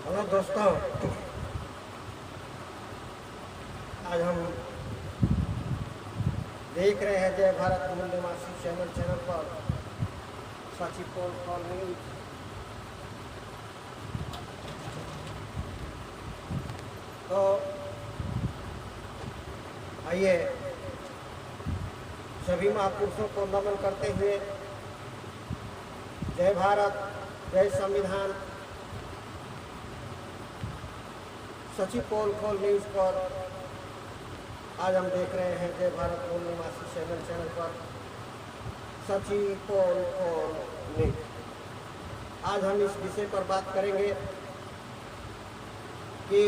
Hello दोस्तों, आज हम देख रहे हैं जय भारत मूल्यवासी चैनल पर सची पोल कॉल न्यूज। तो आइए सभी महापुरुषों को नमन करते हुए जय भारत, जय संविधान, सची पोल न्यूज पर आज हम देख रहे हैं जय भारत मूल्यवासी चैनल पर सची पोल न्यूज। आज हम इस विषय पर बात करेंगे कि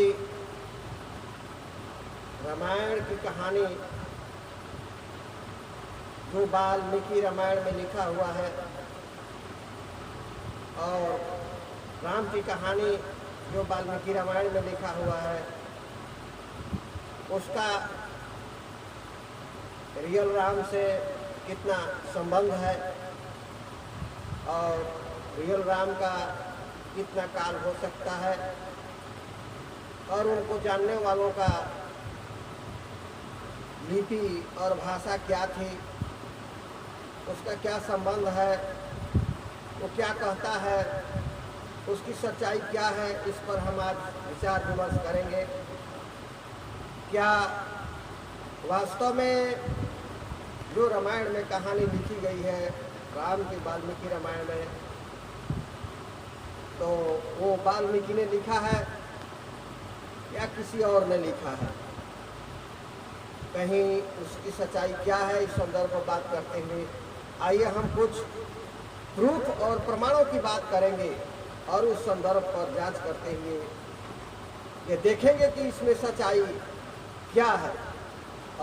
रामायण की कहानी जो वाल्मीकि रामायण में लिखा हुआ है और राम की कहानी जो वाल्मीकि रामायण में लिखा हुआ है उसका रियल राम से कितना संबंध है और रियल राम का कितना काल हो सकता है और उनको जानने वालों का लिपि और भाषा क्या थी, उसका क्या संबंध है, वो क्या कहता है, उसकी सच्चाई क्या है, इस पर हम आज विचार विमर्श करेंगे। क्या वास्तव में जो रामायण में कहानी लिखी गई है राम की वाल्मीकि रामायण में, तो वो वाल्मीकि ने लिखा है या किसी और ने लिखा है, कहीं उसकी सच्चाई क्या है, इस संदर्भ में बात करते हुए आइए हम कुछ प्रूफ और प्रमाणों की बात करेंगे और उस संदर्भ पर जांच करते हुए ये देखेंगे कि इसमें सच्चाई क्या है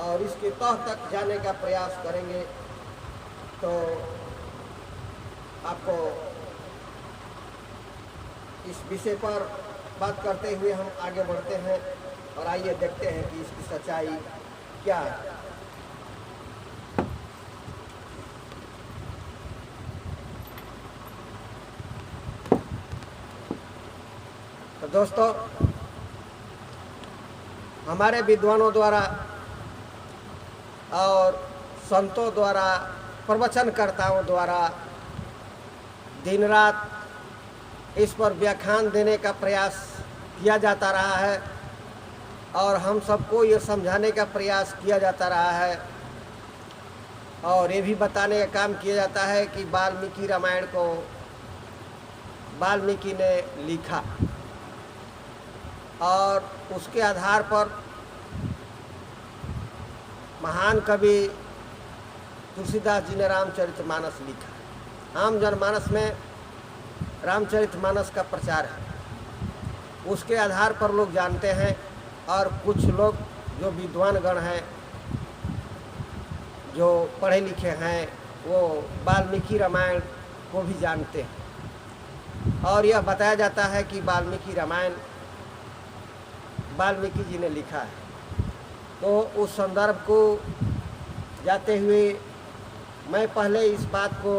और इसके तह तक जाने का प्रयास करेंगे। तो आपको इस विषय पर बात करते हुए हम आगे बढ़ते हैं और आइए देखते हैं कि इसकी सच्चाई क्या है। तो दोस्तों, हमारे विद्वानों द्वारा और संतों द्वारा, प्रवचनकर्ताओं द्वारा दिन रात इस पर व्याख्यान देने का प्रयास किया जाता रहा है और हम सबको ये समझाने का प्रयास किया जाता रहा है और ये भी बताने का काम किया जाता है कि वाल्मीकि रामायण को वाल्मीकि ने लिखा और उसके आधार पर महान कवि तुलसीदास जी ने रामचरितमानस लिखा। आम जनमानस में रामचरितमानस का प्रचार है, उसके आधार पर लोग जानते हैं और कुछ लोग जो विद्वान गण हैं, जो पढ़े लिखे हैं, वो वाल्मीकि रामायण को भी जानते हैं और यह बताया जाता है कि वाल्मीकि रामायण वाल्मीकि जी ने लिखा है। तो उस संदर्भ को जाते हुए मैं पहले इस बात को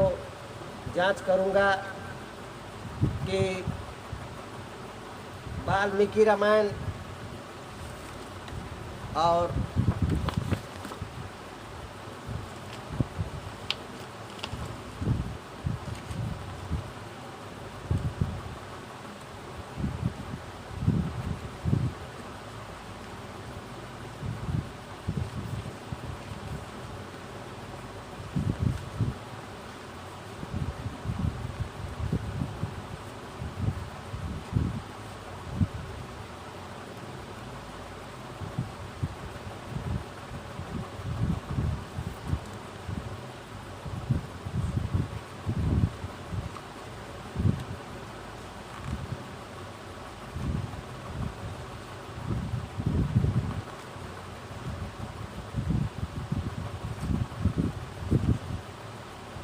जांच करूंगा कि वाल्मीकि रामायण और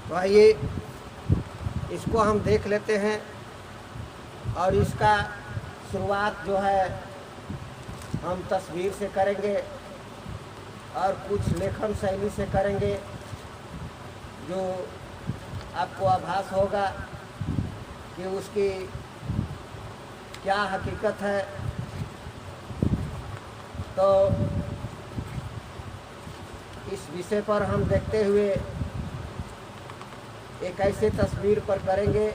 तो आइए इसको हम देख लेते हैं और इसका शुरुआत जो है हम तस्वीर से करेंगे और कुछ लेखन शैली से करेंगे जो आपको आभास होगा कि उसकी क्या हकीकत है। तो इस विषय पर हम देखते हुए एक ऐसे तस्वीर पर करेंगे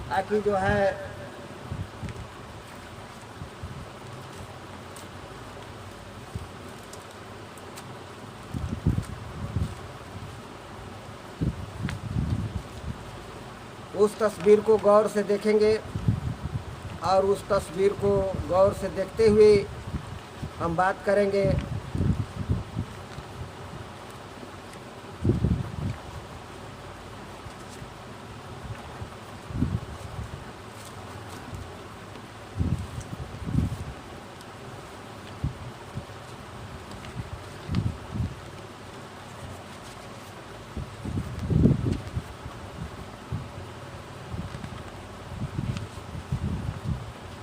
ताकि जो है उस तस्वीर को गौर से देखेंगे और उस तस्वीर को गौर से देखते हुए हम बात करेंगे।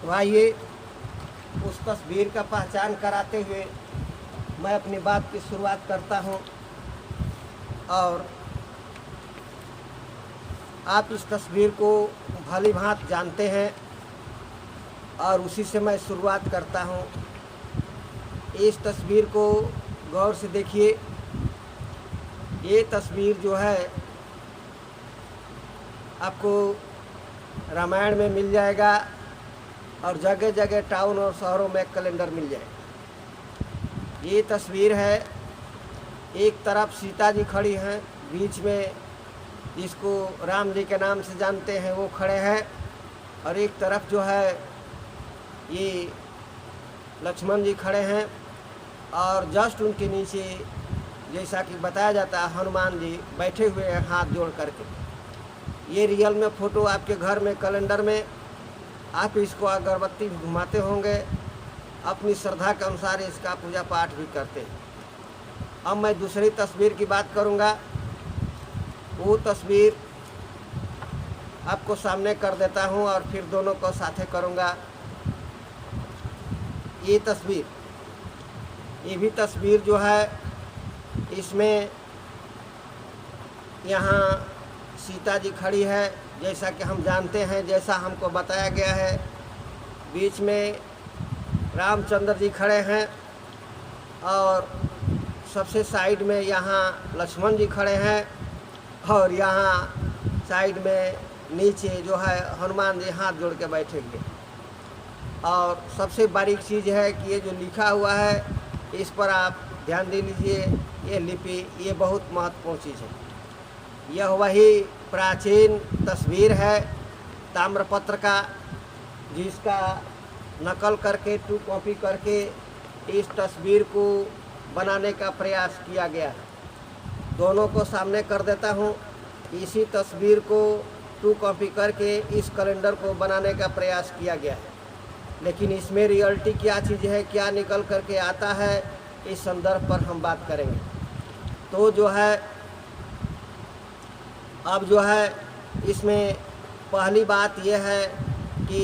तो आइए उस तस्वीर का पहचान कराते हुए मैं अपनी बात की शुरुआत करता हूं और आप इस तस्वीर को भली भांति जानते हैं और उसी से मैं शुरुआत करता हूं। इस तस्वीर को गौर से देखिए। ये तस्वीर जो है आपको रामायण में मिल जाएगा और जगह जगह टाउन और शहरों में कैलेंडर मिल जाएगा। ये तस्वीर है, एक तरफ सीता जी खड़ी हैं, बीच में जिसको राम जी के नाम से जानते हैं वो खड़े हैं, और एक तरफ जो है ये लक्ष्मण जी खड़े हैं, और जस्ट उनके नीचे जैसा कि बताया जाता है हनुमान जी बैठे हुए हैं हाथ जोड़ करके। ये रियल में फ़ोटो आपके घर में कैलेंडर में आप इसको अगरबत्ती भी घुमाते होंगे, अपनी श्रद्धा के अनुसार इसका पूजा पाठ भी करते हैं। अब मैं दूसरी तस्वीर की बात करूंगा। वो तस्वीर आपको सामने कर देता हूं और फिर दोनों को साथे करूंगा। ये तस्वीर, ये भी तस्वीर जो है इसमें यहाँ सीता जी खड़ी है जैसा कि हम जानते हैं, जैसा हमको बताया गया है। बीच में रामचंद्र जी खड़े हैं और सबसे साइड में यहाँ लक्ष्मण जी खड़े हैं, और यहाँ साइड में नीचे जो है हनुमान जी हाथ जोड़ के बैठे हुए। और सबसे बारीक चीज़ है कि ये जो लिखा हुआ है इस पर आप ध्यान दे लीजिए। ये लिपि, ये बहुत महत्वपूर्ण चीज़ है। यह वही प्राचीन तस्वीर है ताम्रपत्र का, जिसका नकल करके, टू कॉपी करके इस तस्वीर को बनाने का प्रयास किया गया है। दोनों को सामने कर देता हूँ। इसी तस्वीर को टू कॉपी करके इस कैलेंडर को बनाने का प्रयास किया गया है, लेकिन इसमें रियलिटी क्या चीज़ है, क्या निकल करके आता है, इस संदर्भ पर हम बात करेंगे। तो जो है अब जो है इसमें पहली बात यह है कि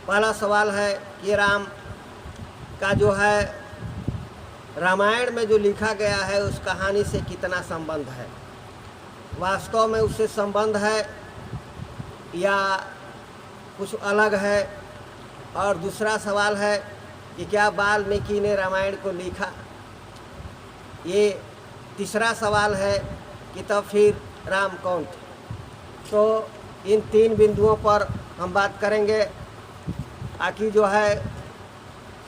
पहला सवाल है कि राम का जो है रामायण में जो लिखा गया है उस कहानी से कितना संबंध है, वास्तव में उससे संबंध है या कुछ अलग है। और दूसरा सवाल है कि क्या वाल्मीकि ने रामायण को लिखा। ये तीसरा सवाल है कि तब फिर राम कौन थे। तो इन तीन बिंदुओं पर हम बात करेंगे। आखिर जो है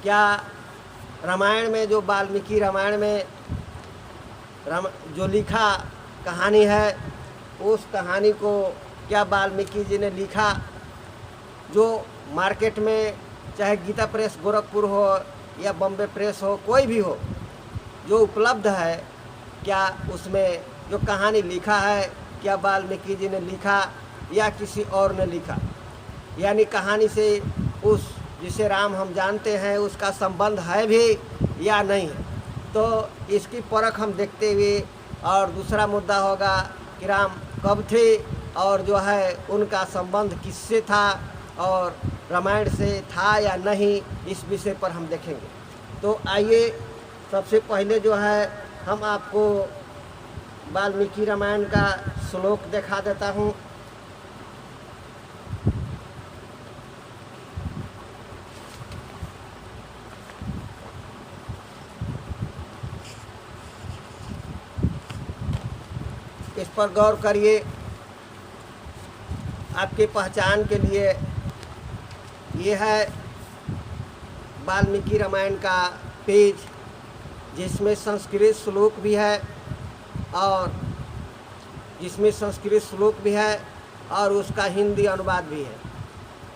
क्या रामायण में, जो वाल्मीकि रामायण में जो लिखा कहानी है, उस कहानी को क्या वाल्मीकि जी ने लिखा। जो मार्केट में चाहे गीता प्रेस गोरखपुर हो या बॉम्बे प्रेस हो, कोई भी हो, जो उपलब्ध है, क्या उसमें जो कहानी लिखा है क्या वाल्मीकि जी ने लिखा या किसी और ने लिखा, यानी कहानी से उस जिसे राम हम जानते हैं उसका संबंध है भी या नहीं है। तो इसकी परख हम देखते हुए, और दूसरा मुद्दा होगा कि राम कब थे और जो है उनका संबंध किससे था और रामायण से था या नहीं, इस विषय पर हम देखेंगे। तो आइए सबसे पहले जो है हम आपको वाल्मीकि रामायण का श्लोक दिखा देता हूँ। पर गौर करिए। आपके पहचान के लिए ये है वाल्मीकि रामायण का पेज, जिसमें संस्कृत श्लोक भी है और उसका हिंदी अनुवाद भी है।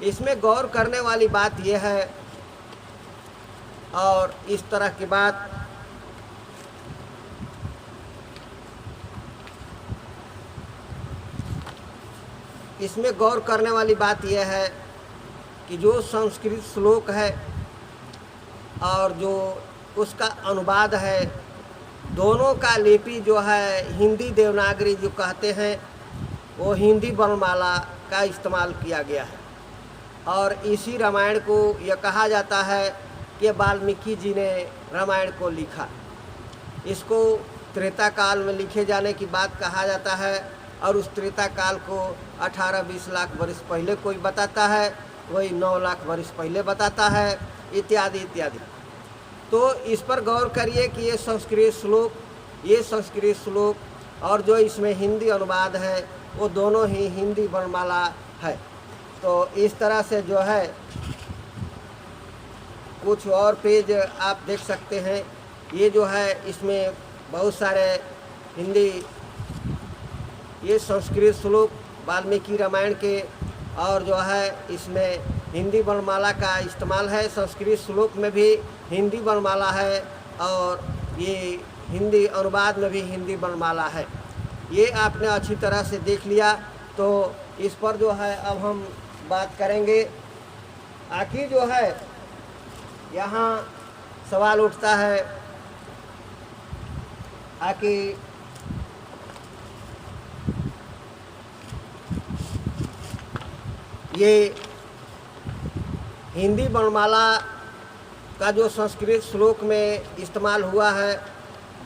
इसमें गौर करने वाली बात यह है, और इस तरह की बात इसमें गौर करने वाली बात यह है कि जो संस्कृत श्लोक है और जो उसका अनुवाद है, दोनों का लिपि जो है हिंदी देवनागरी जो कहते हैं, वो हिंदी वर्णमाला का इस्तेमाल किया गया है। और इसी रामायण को यह कहा जाता है कि वाल्मीकि जी ने रामायण को लिखा। इसको त्रेता काल में लिखे जाने की बात कहा जाता है, और उस त्रेता काल को 18-20 लाख वर्ष पहले कोई बताता है, कोई 9 लाख वर्ष पहले बताता है, इत्यादि इत्यादि। तो इस पर गौर करिए कि ये संस्कृत श्लोक और जो इसमें हिंदी अनुवाद है, वो दोनों ही हिंदी वर्णमाला है। तो इस तरह से जो है कुछ और पेज आप देख सकते हैं। ये जो है इसमें बहुत सारे हिंदी, ये संस्कृत श्लोक वाल्मीकि रामायण के, और जो है इसमें हिंदी वर्णमाला का इस्तेमाल है। संस्कृत श्लोक में भी हिंदी वर्णमाला है और ये हिंदी अनुवाद में भी हिंदी वर्णमाला है। ये आपने अच्छी तरह से देख लिया। तो इस पर जो है अब हम बात करेंगे। आखिर जो है यहाँ सवाल उठता है, आखिर ये हिंदी वर्णमाला का जो संस्कृत श्लोक में इस्तेमाल हुआ है,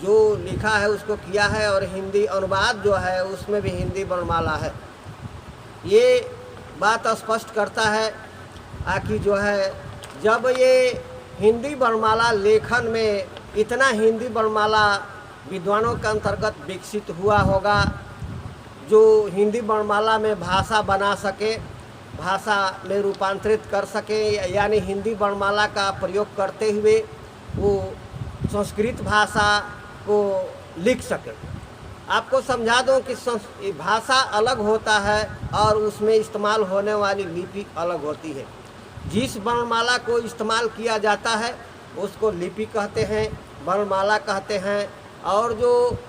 जो लिखा है उसको किया है, और हिंदी अनुवाद जो है उसमें भी हिंदी वर्णमाला है। ये बात स्पष्ट करता है आखिर जो है जब ये हिंदी वर्णमाला लेखन में इतना हिंदी वर्णमाला विद्वानों के अंतर्गत विकसित हुआ होगा, जो हिंदी वर्णमाला में भाषा बना सके, भाषा में रूपांतरित कर सके, यानी हिंदी वर्णमाला का प्रयोग करते हुए वो संस्कृत भाषा को लिख सके। आपको समझा दूं कि भाषा अलग होता है और उसमें इस्तेमाल होने वाली लिपि अलग होती है। जिस वर्णमाला को इस्तेमाल किया जाता है उसको लिपि कहते हैं, वर्णमाला कहते हैं, और जो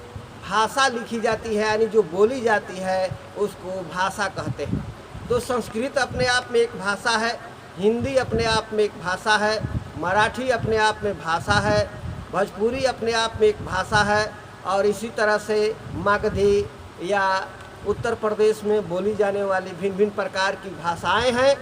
भाषा लिखी जाती है यानी जो बोली जाती है उसको भाषा कहते हैं। तो संस्कृत अपने आप में एक भाषा है, हिंदी अपने आप में एक भाषा है, मराठी अपने आप में भाषा है, भोजपुरी अपने आप में एक भाषा है, और इसी तरह से मगधी या उत्तर प्रदेश में बोली जाने वाली भिन्न भिन्न प्रकार की भाषाएं हैं।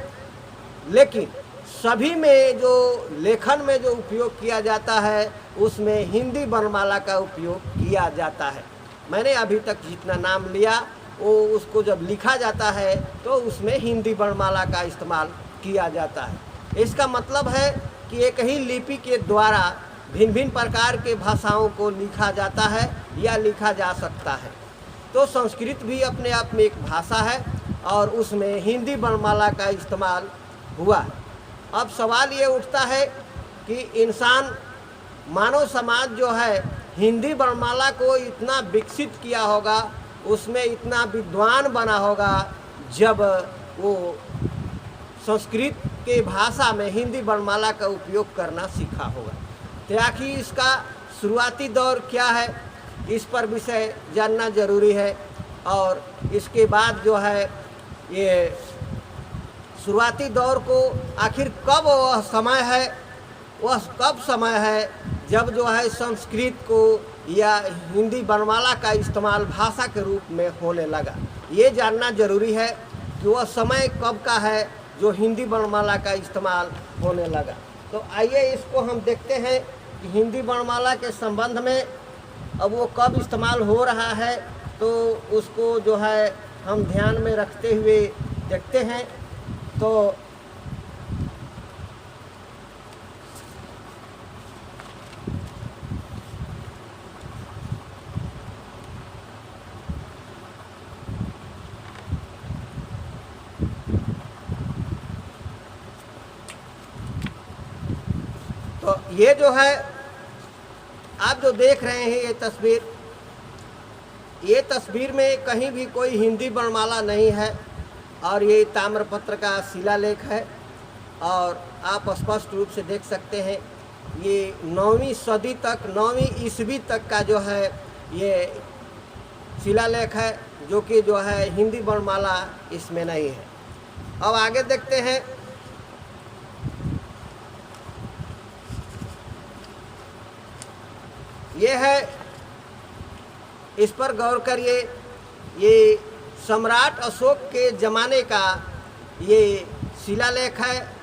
लेकिन सभी में जो लेखन में जो उपयोग किया जाता है उसमें हिंदी वर्णमाला का उपयोग किया जाता है। मैंने अभी तक जितना नाम लिया वो उसको जब लिखा जाता है तो उसमें हिंदी वर्णमाला का इस्तेमाल किया जाता है। इसका मतलब है कि एक ही लिपि के द्वारा भिन्न भिन्न प्रकार के भाषाओं को लिखा जाता है या लिखा जा सकता है। तो संस्कृत भी अपने आप में एक भाषा है और उसमें हिंदी वर्णमाला का इस्तेमाल हुआ है। अब सवाल ये उठता है कि इंसान, मानव समाज जो है हिंदी वर्णमाला को इतना विकसित किया होगा, उसमें इतना विद्वान बना होगा जब वो संस्कृत के भाषा में हिंदी वर्णमाला का उपयोग करना सीखा होगा। तो आखिर इसका शुरुआती दौर क्या है, इस पर विषय जानना जरूरी है। और इसके बाद जो है ये शुरुआती दौर को आखिर कब वह समय है, वह कब समय है जब जो है संस्कृत को या हिंदी वर्णमाला का इस्तेमाल भाषा के रूप में होने लगा। ये जानना जरूरी है कि वह समय कब का है जो हिंदी वर्णमाला का इस्तेमाल होने लगा। तो आइए इसको हम देखते हैं कि हिंदी वर्णमाला के संबंध में अब वो कब इस्तेमाल हो रहा है, तो उसको जो है हम ध्यान में रखते हुए देखते हैं। तो ये जो है आप जो देख रहे हैं ये तस्वीर में कहीं भी कोई हिंदी वर्णमाला नहीं है और ये ताम्रपत्र का शिलालेख है। और आप स्पष्ट रूप से देख सकते हैं ये 9वीं सदी तक 9वीं ईस्वी तक का जो है ये शिलालेख है, जो कि जो है हिंदी वर्णमाला इसमें नहीं है। अब आगे देखते हैं। ये है, इस पर गौर करिए, ये सम्राट अशोक के ज़माने का ये शिलालेख है।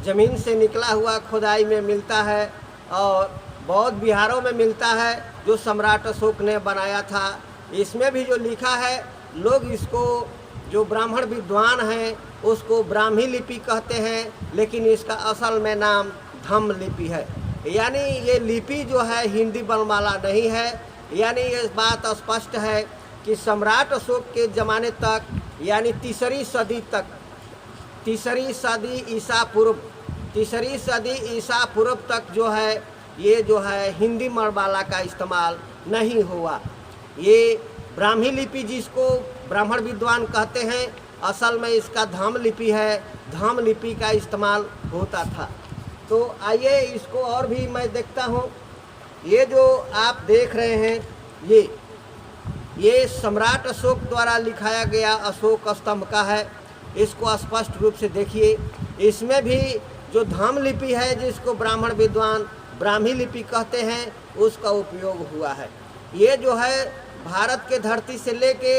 ज़मीन से निकला हुआ खुदाई में मिलता है और बौद्ध विहारों में मिलता है जो सम्राट अशोक ने बनाया था। इसमें भी जो लिखा है, लोग इसको जो ब्राह्मण विद्वान हैं उसको ब्राह्मी लिपि कहते हैं, लेकिन इसका असल में नाम धम्म लिपि है। यानी ये लिपि जो है हिंदी वर्णमाला नहीं है। यानी ये बात स्पष्ट है कि सम्राट अशोक के ज़माने तक, यानी तीसरी सदी ईसा पूर्व तक जो है ये जो है हिंदी वर्णमाला का इस्तेमाल नहीं हुआ। ये ब्राह्मी लिपि जिसको ब्राह्मण विद्वान कहते हैं, असल में इसका धम्म लिपि है। धम्म लिपि का इस्तेमाल होता था। तो आइए इसको और भी मैं देखता हूँ। ये जो आप देख रहे हैं ये सम्राट अशोक द्वारा लिखाया गया अशोक स्तंभ का है। इसको स्पष्ट रूप से देखिए। इसमें भी जो धम्म लिपि है जिसको ब्राह्मण विद्वान ब्राह्मी लिपि कहते हैं उसका उपयोग हुआ है। ये जो है भारत के धरती से लेके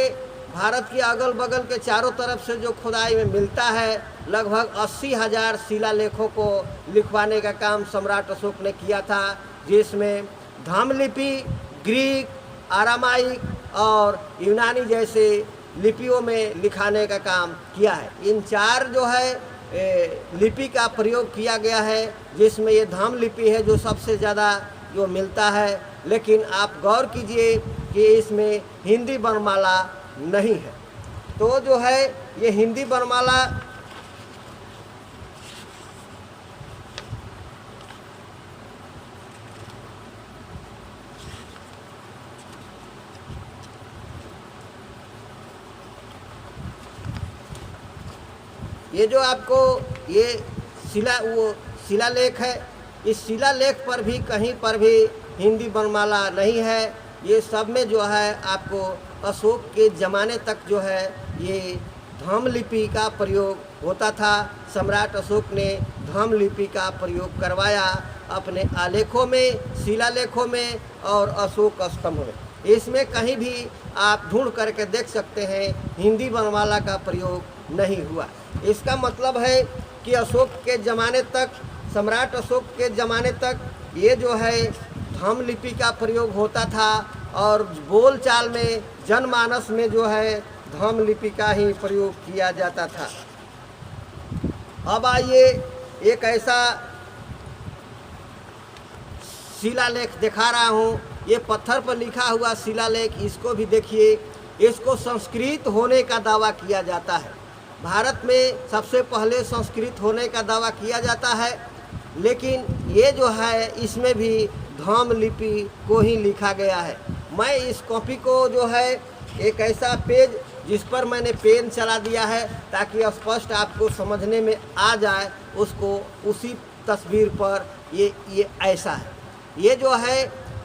भारत के अगल बगल के चारों तरफ से जो खुदाई में मिलता है, लगभग 80,000 शिलालेखों को लिखवाने का काम सम्राट अशोक ने किया था, जिसमें धम्म लिपि, ग्रीक, आरामाइक और यूनानी जैसे लिपियों में लिखाने का काम किया है। इन 4 जो है लिपि का प्रयोग किया गया है, जिसमें ये धम्म लिपि है जो सबसे ज़्यादा जो मिलता है। लेकिन आप गौर कीजिए कि इसमें हिंदी वर्णमाला नहीं है। तो जो है ये हिंदी वर्णमाला ये जो आपको ये शिलालेख है, इस शिलालेख पर भी कहीं पर भी हिंदी वर्णमाला नहीं है। ये सब में जो है आपको अशोक के ज़माने तक जो है ये धम्म लिपि का प्रयोग होता था। सम्राट अशोक ने धम्म लिपि का प्रयोग करवाया अपने आलेखों में, शिलालेखों में और अशोक स्तंभ में। इसमें कहीं भी आप ढूंढ करके देख सकते हैं हिंदी वर्णमाला का प्रयोग नहीं हुआ। इसका मतलब है कि अशोक के ज़माने तक, सम्राट अशोक के ज़माने तक ये जो है धम्म लिपि का प्रयोग होता था और बोलचाल में, जनमानस में जो है धम्म लिपि का ही प्रयोग किया जाता था। अब आइए एक ऐसा शिलालेख दिखा रहा हूँ। ये पत्थर पर लिखा हुआ शिलालेख, इसको भी देखिए। इसको संस्कृत होने का दावा किया जाता है। भारत में सबसे पहले संस्कृत होने का दावा किया जाता है, लेकिन ये जो है इसमें भी धम्म लिपि को ही लिखा गया है। मैं इस कॉपी को जो है एक ऐसा पेज जिस पर मैंने पेन चला दिया है ताकि स्पष्ट आपको समझने में आ जाए, उसको उसी तस्वीर पर ये ऐसा है। ये जो है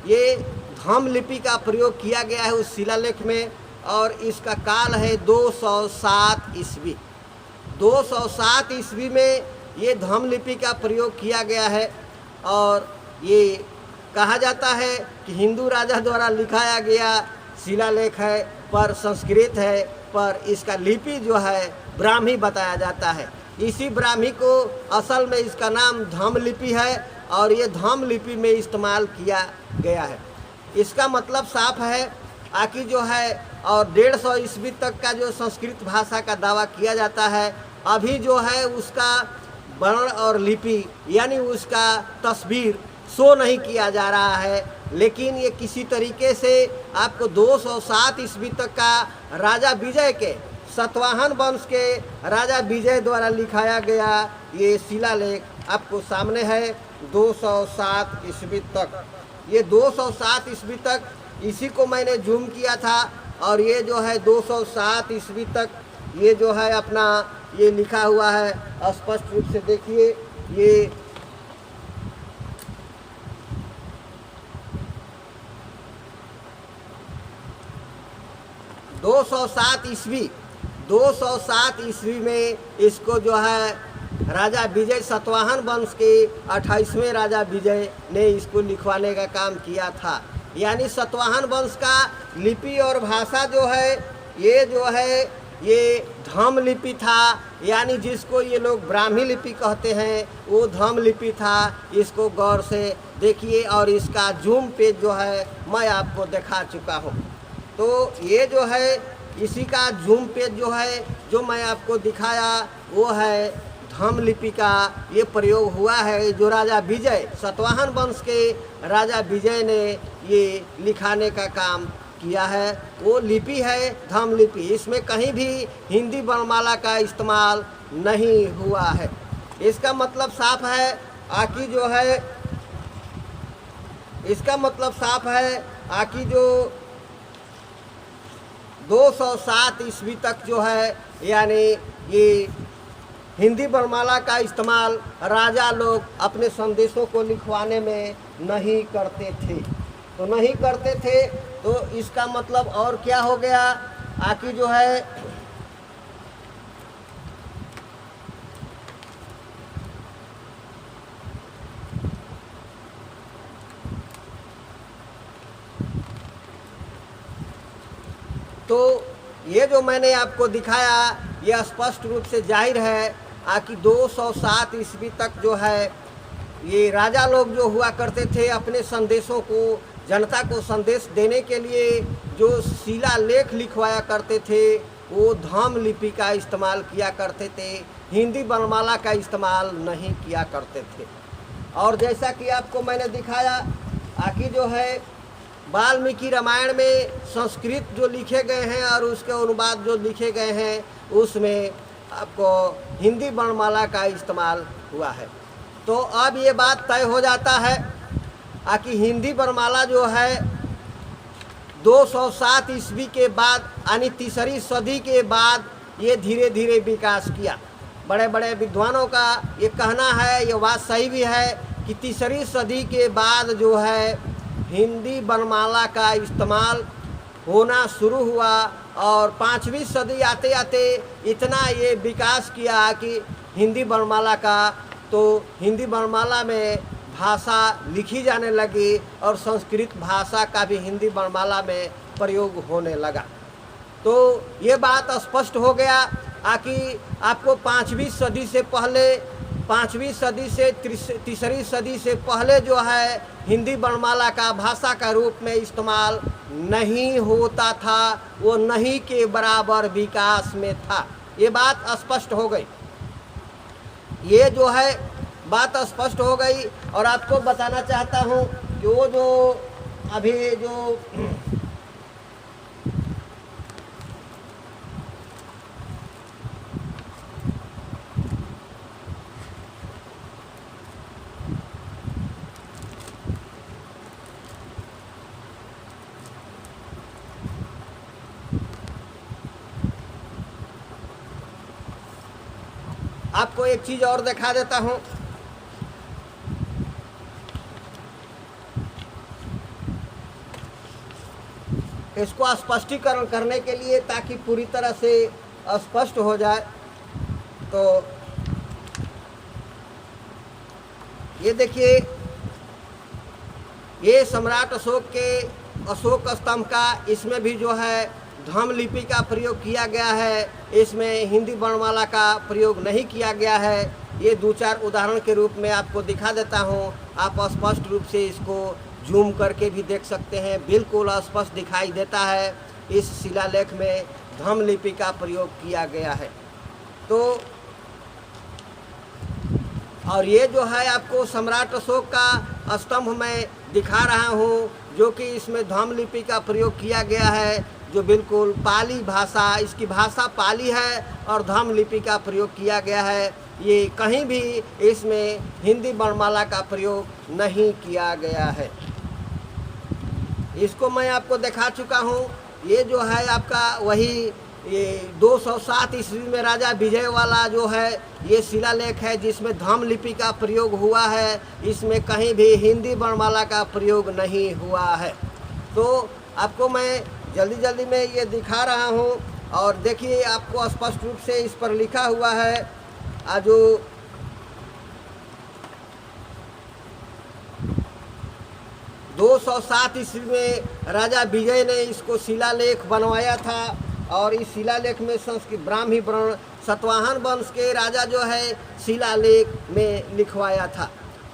ये धम्म लिपि का प्रयोग किया गया है उस शिलालेख में और इसका काल है 207 ईस्वी। 207 ईस्वी में ये धम्म लिपि का प्रयोग किया गया है और ये कहा जाता है कि हिंदू राजा द्वारा लिखाया गया शिलालेख है, पर संस्कृत है, पर इसका लिपि जो है ब्राह्मी बताया जाता है। इसी ब्राह्मी को असल में इसका नाम धम्म लिपि है और ये धम्म लिपि में इस्तेमाल किया गया है। इसका मतलब साफ है आकि जो है और 150 ईस्वी तक का जो संस्कृत भाषा का दावा किया जाता है, अभी जो है उसका वर्ण और लिपि यानी उसका तस्वीर शो नहीं किया जा रहा है। लेकिन ये किसी तरीके से आपको 207 ईस्वी तक का राजा विजय के, सातवाहन वंश के राजा विजय द्वारा लिखाया गया ये शिलालेख आपको सामने है। 207 ईस्वी तक। ये 207 ईस्वी तक इसी को मैंने जूम किया था, और ये जो है 207 ईस्वी तक ये जो है अपना ये लिखा हुआ है, स्पष्ट रूप से देखिए। ये 207 ईस्वी में इसको जो है राजा विजय सतवाहन वंश के 28वें राजा विजय ने इसको लिखवाने का काम किया था। यानी सतवाहन वंश का लिपि और भाषा जो है ये जो है ये धम्म लिपि था, यानी जिसको ये लोग ब्राह्मी लिपि कहते हैं वो धम्म लिपि था। इसको गौर से देखिए, और इसका जूम पेज जो है मैं आपको दिखा चुका हूँ। तो ये जो है इसी का जूम पेज जो है जो मैं आपको दिखाया वो है धम्म लिपि का ये प्रयोग हुआ है, जो राजा विजय सतवाहन वंश के राजा विजय ने ये लिखाने का काम किया है। वो लिपि है धम्म लिपि, इसमें कहीं भी हिंदी वर्णमाला का इस्तेमाल नहीं हुआ है। इसका मतलब साफ है आकि जो है इसका मतलब साफ है आकि जो 207 ईस्वी तक जो है यानी ये हिंदी वर्णमाला का इस्तेमाल राजा लोग अपने संदेशों को लिखवाने में नहीं करते थे। तो नहीं करते थे तो इसका मतलब और क्या हो गया आकि जो है तो ये जो मैंने आपको दिखाया यह स्पष्ट रूप से जाहिर है आकि 207 ईस्वी तक जो है ये राजा लोग जो हुआ करते थे अपने संदेशों को जनता को संदेश देने के लिए जो शिलालेख लिखवाया करते थे वो धम्म लिपि का इस्तेमाल किया करते थे, हिंदी वर्णमाला का इस्तेमाल नहीं किया करते थे। और जैसा कि आपको मैंने दिखाया आकि जो है वाल्मीकि रामायण में संस्कृत जो लिखे गए हैं और उसके अनुवाद जो लिखे गए हैं उसमें आपको हिंदी वर्णमाला का इस्तेमाल हुआ है। तो अब ये बात तय हो जाता है कि हिंदी वर्णमाला जो है 207 ईस्वी के बाद यानी तीसरी सदी के बाद ये धीरे धीरे विकास किया। बड़े बड़े विद्वानों का ये कहना है, ये बात सही भी है कि तीसरी सदी के बाद जो है हिंदी वर्णमाला का इस्तेमाल होना शुरू हुआ, और 5वीं सदी आते आते इतना ये विकास किया कि हिंदी वर्णमाला का तो हिंदी वर्णमाला में भाषा लिखी जाने लगी और संस्कृत भाषा का भी हिंदी वर्णमाला में प्रयोग होने लगा। तो ये बात स्पष्ट हो गया कि आपको 5वीं सदी से पहले 5वीं सदी से तीसरी सदी से पहले जो है हिंदी वर्णमाला का भाषा का रूप में इस्तेमाल नहीं होता था, वो नहीं के बराबर विकास में था। ये बात स्पष्ट हो गई, ये जो है बात स्पष्ट हो गई। और आपको बताना चाहता हूँ कि वो जो अभी जो आपको एक चीज़ और दिखा देता हूँ। इसको स्पष्टीकरण करने के लिए ताकि पूरी तरह से स्पष्ट हो जाए, तो ये देखिए ये सम्राट अशोक के अशोक स्तंभ का, इसमें भी जो है धम्म लिपि का प्रयोग किया गया है, इसमें हिंदी वर्णमाला का प्रयोग नहीं किया गया है। ये 2-4 उदाहरण के रूप में आपको दिखा देता हूँ, आप स्पष्ट रूप से इसको जूम करके भी देख सकते हैं। बिल्कुल स्पष्ट दिखाई देता है इस शिलालेख में धम्म लिपि का प्रयोग किया गया है। तो और ये जो है आपको सम्राट अशोक का स्तंभ मैं दिखा रहा हूँ, जो कि इसमें धम्म लिपि का प्रयोग किया गया है, जो बिल्कुल पाली भाषा, इसकी भाषा पाली है और धम्म लिपि का प्रयोग किया गया है। ये कहीं भी इसमें हिंदी वर्णमाला का प्रयोग नहीं किया गया है। इसको मैं आपको दिखा चुका हूँ। ये जो है आपका वही ये 207 ईस्वी में राजा विजय वाला जो है ये शिलालेख है, जिसमें धम्म लिपि का प्रयोग हुआ है। इसमें कहीं भी हिंदी वर्णमाला का प्रयोग नहीं हुआ है। तो आपको मैं जल्दी जल्दी में ये दिखा रहा हूँ, और देखिए आपको स्पष्ट रूप से इस पर लिखा हुआ है। जो 207 ईस्वी में राजा विजय ने इसको शिलालेख बनवाया था, और इस शिलालेख में संस्कृत ब्राह्मी वर्ण सतवाहन वंश के राजा जो है शिलालेख में लिखवाया था।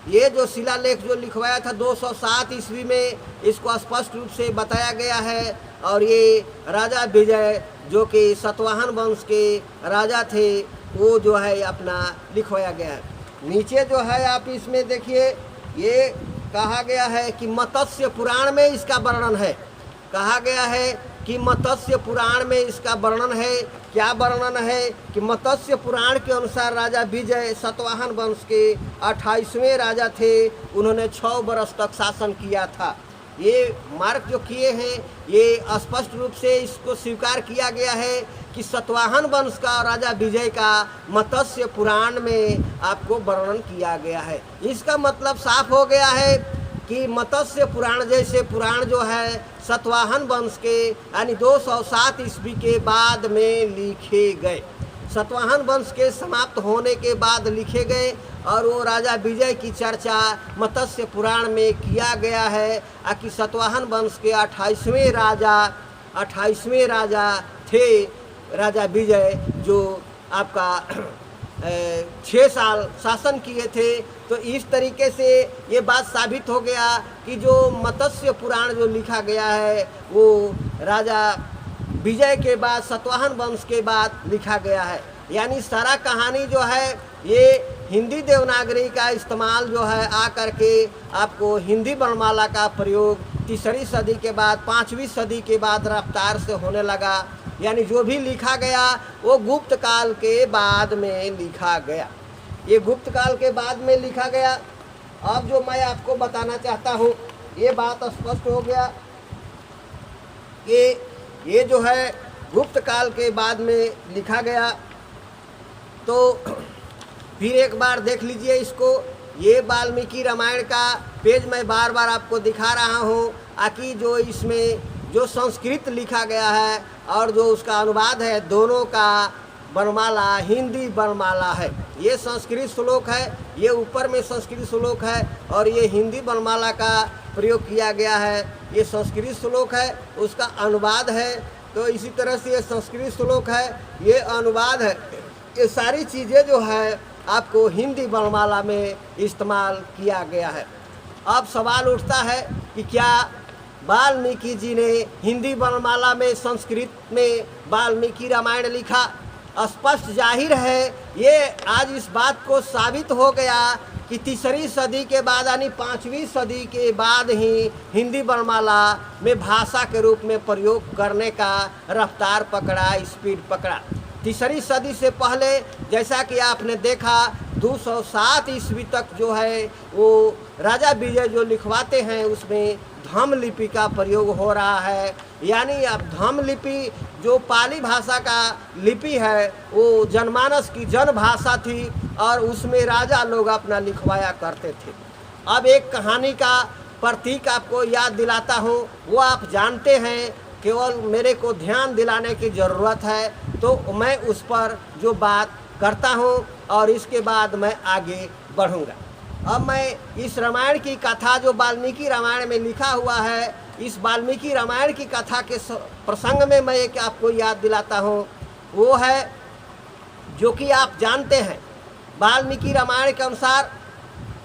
ये जो शिलालेख जो लिखवाया था 207 ईस्वी में, इसको स्पष्ट रूप से बताया गया है। और ये राजा विजय जो कि सतवाहन वंश के राजा थे, वो जो है अपना लिखवाया गया है। नीचे जो है आप इसमें देखिए, ये कहा गया है कि मत्स्य पुराण में इसका वर्णन है। कहा गया है कि मत्स्य पुराण में इसका वर्णन है। क्या वर्णन है कि मत्स्य पुराण के अनुसार राजा विजय सतवाहन वंश के 28वें राजा थे। उन्होंने 6 वर्ष तक शासन किया था। ये मार्क जो किए हैं, ये स्पष्ट रूप से इसको स्वीकार किया गया है कि सतवाहन वंश का राजा विजय का मत्स्य पुराण में आपको वर्णन किया गया है। इसका मतलब साफ हो गया है कि मत्स्य पुराण जैसे पुराण जो है सतवाहन वंश के यानी 207 ईस्वी के बाद में लिखे गए। सतवाहन वंश के समाप्त होने के बाद लिखे गए, और वो राजा विजय की चर्चा मत्स्य पुराण में किया गया है कि सतवाहन वंश के 28वें राजा थे राजा विजय, जो आपका 6 साल शासन किए थे। तो इस तरीके से ये बात साबित हो गया कि जो मत्स्य पुराण जो लिखा गया है वो राजा विजय के बाद सतवाहन वंश के बाद लिखा गया है। यानी सारा कहानी जो है ये हिंदी देवनागरी का इस्तेमाल जो है आकर के आपको हिंदी वर्णमाला का प्रयोग 3री सदी के बाद 5वीं सदी के बाद रफ्तार से होने लगा। यानी जो भी लिखा गया वो गुप्त काल के बाद में लिखा गया। ये गुप्त काल के बाद में लिखा गया। अब जो मैं आपको बताना चाहता हूँ, ये बात स्पष्ट हो गया कि ये जो है गुप्त काल के बाद में लिखा गया। तो फिर एक बार देख लीजिए इसको। ये वाल्मीकि रामायण का पेज मैं बार बार आपको दिखा रहा हूँ, आकि जो इसमें जो संस्कृत लिखा गया है और जो उसका अनुवाद है, दोनों का वर्णमाला हिंदी वर्णमाला है। ये संस्कृत श्लोक है, ये ऊपर में संस्कृत श्लोक है, और ये हिंदी वर्णमाला का प्रयोग किया गया है। ये संस्कृत श्लोक है, उसका अनुवाद है। तो इसी तरह से ये संस्कृत श्लोक है, ये अनुवाद है। ये सारी चीज़ें जो है आपको हिंदी वर्णमाला में इस्तेमाल किया गया है। अब सवाल उठता है कि क्या वाल्मीकि जी ने हिंदी वर्णमाला में संस्कृत में वाल्मीकि रामायण लिखा? स्पष्ट जाहिर है ये आज इस बात को साबित हो गया कि 3री सदी के बाद यानी 5वीं सदी के बाद ही हिंदी वर्णमाला में भाषा के रूप में प्रयोग करने का रफ्तार पकड़ा, स्पीड पकड़ा। 3री सदी से पहले जैसा कि आपने देखा 207 ईस्वी तक जो है वो राजा विजय जो लिखवाते हैं उसमें धम्म लिपि का प्रयोग हो रहा है। यानी अब धम्म लिपि जो पाली भाषा का लिपि है वो जनमानस की जन भाषा थी, और उसमें राजा लोग अपना लिखवाया करते थे। अब एक कहानी का प्रतीक आपको याद दिलाता हूँ, वो आप जानते हैं, केवल मेरे को ध्यान दिलाने की ज़रूरत है। तो मैं उस पर जो बात करता हूँ और इसके बाद मैं आगे बढ़ूँगा। अब मैं इस रामायण की कथा जो वाल्मीकि रामायण में लिखा हुआ है, इस वाल्मीकि रामायण की कथा के प्रसंग में मैं एक आपको याद दिलाता हूँ। वो है जो कि आप जानते हैं, वाल्मीकि रामायण के अनुसार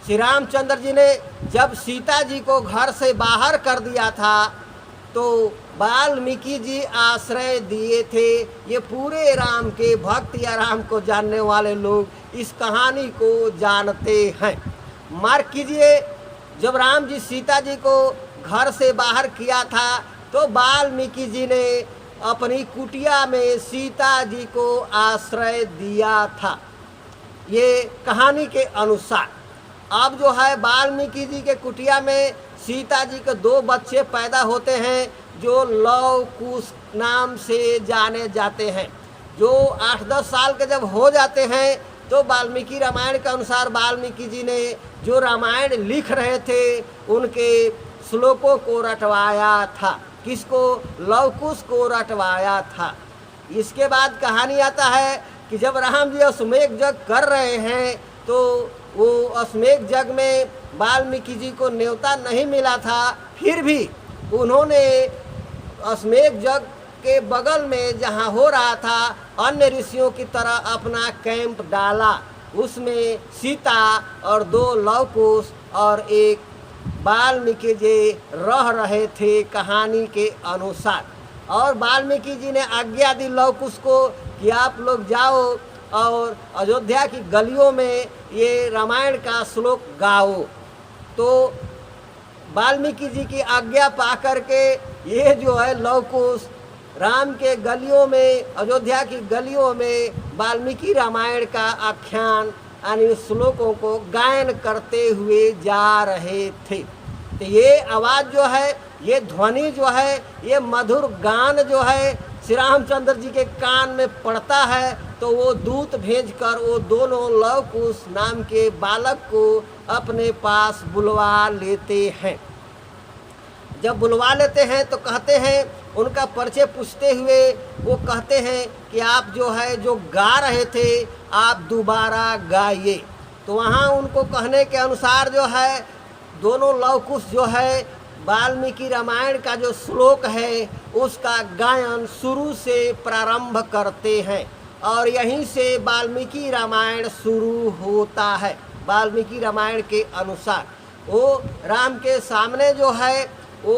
श्री रामचंद्र जी ने जब सीता जी को घर से बाहर कर दिया था तो वाल्मीकि जी आश्रय दिए थे। ये पूरे राम के भक्त या राम को जानने वाले लोग इस कहानी को जानते हैं। मार्क कीजिए, जब राम जी सीता जी को घर से बाहर किया था तो वाल्मीकि जी ने अपनी कुटिया में सीता जी को आश्रय दिया था। ये कहानी के अनुसार अब जो है वाल्मीकि जी के कुटिया में सीता जी के 2 बच्चे पैदा होते हैं जो लव कुश नाम से जाने जाते हैं। जो 8-10 साल के जब हो जाते हैं तो वाल्मीकि रामायण के अनुसार वाल्मीकि जी ने जो रामायण लिख रहे थे उनके श्लोकों को रटवाया था। किसको? लव कुश को रटवाया था। इसके बाद कहानी आता है कि जब राम जी अश्वमेध यज्ञ कर रहे हैं तो वो अश्वमेध यज्ञ में वाल्मीकि जी को न्योता नहीं मिला था, फिर भी उन्होंने अश्वमेध यज्ञ के बगल में जहाँ हो रहा था अन्य ऋषियों की तरह अपना कैंप डाला। उसमें सीता और 2 लव कुश और एक वाल्मीकि जी रह रहे थे कहानी के अनुसार। और वाल्मीकि जी ने आज्ञा दी लव कुश को कि आप लोग जाओ और अयोध्या की गलियों में ये रामायण का श्लोक गाओ। तो वाल्मीकि जी की आज्ञा पा करके ये जो है लव कुश राम के गलियों में, अयोध्या की गलियों में वाल्मीकि रामायण का आख्यान यानी श्लोकों को गायन करते हुए जा रहे थे। तो ये आवाज़ जो है, ये ध्वनि जो है, ये मधुर गान जो है श्री रामचंद्र जी के कान में पड़ता है तो वो दूत भेजकर वो दोनों लव कुश नाम के बालक को अपने पास बुलवा लेते हैं। जब बुलवा लेते हैं तो कहते हैं, उनका परिचय पूछते हुए वो कहते हैं कि आप जो है जो गा रहे थे आप दोबारा गाइए। तो वहाँ उनको कहने के अनुसार जो है दोनों लव कुश जो है वाल्मीकि रामायण का जो श्लोक है उसका गायन शुरू से प्रारंभ करते हैं और यहीं से वाल्मीकि रामायण शुरू होता है। वाल्मीकि रामायण के अनुसार वो राम के सामने जो है वो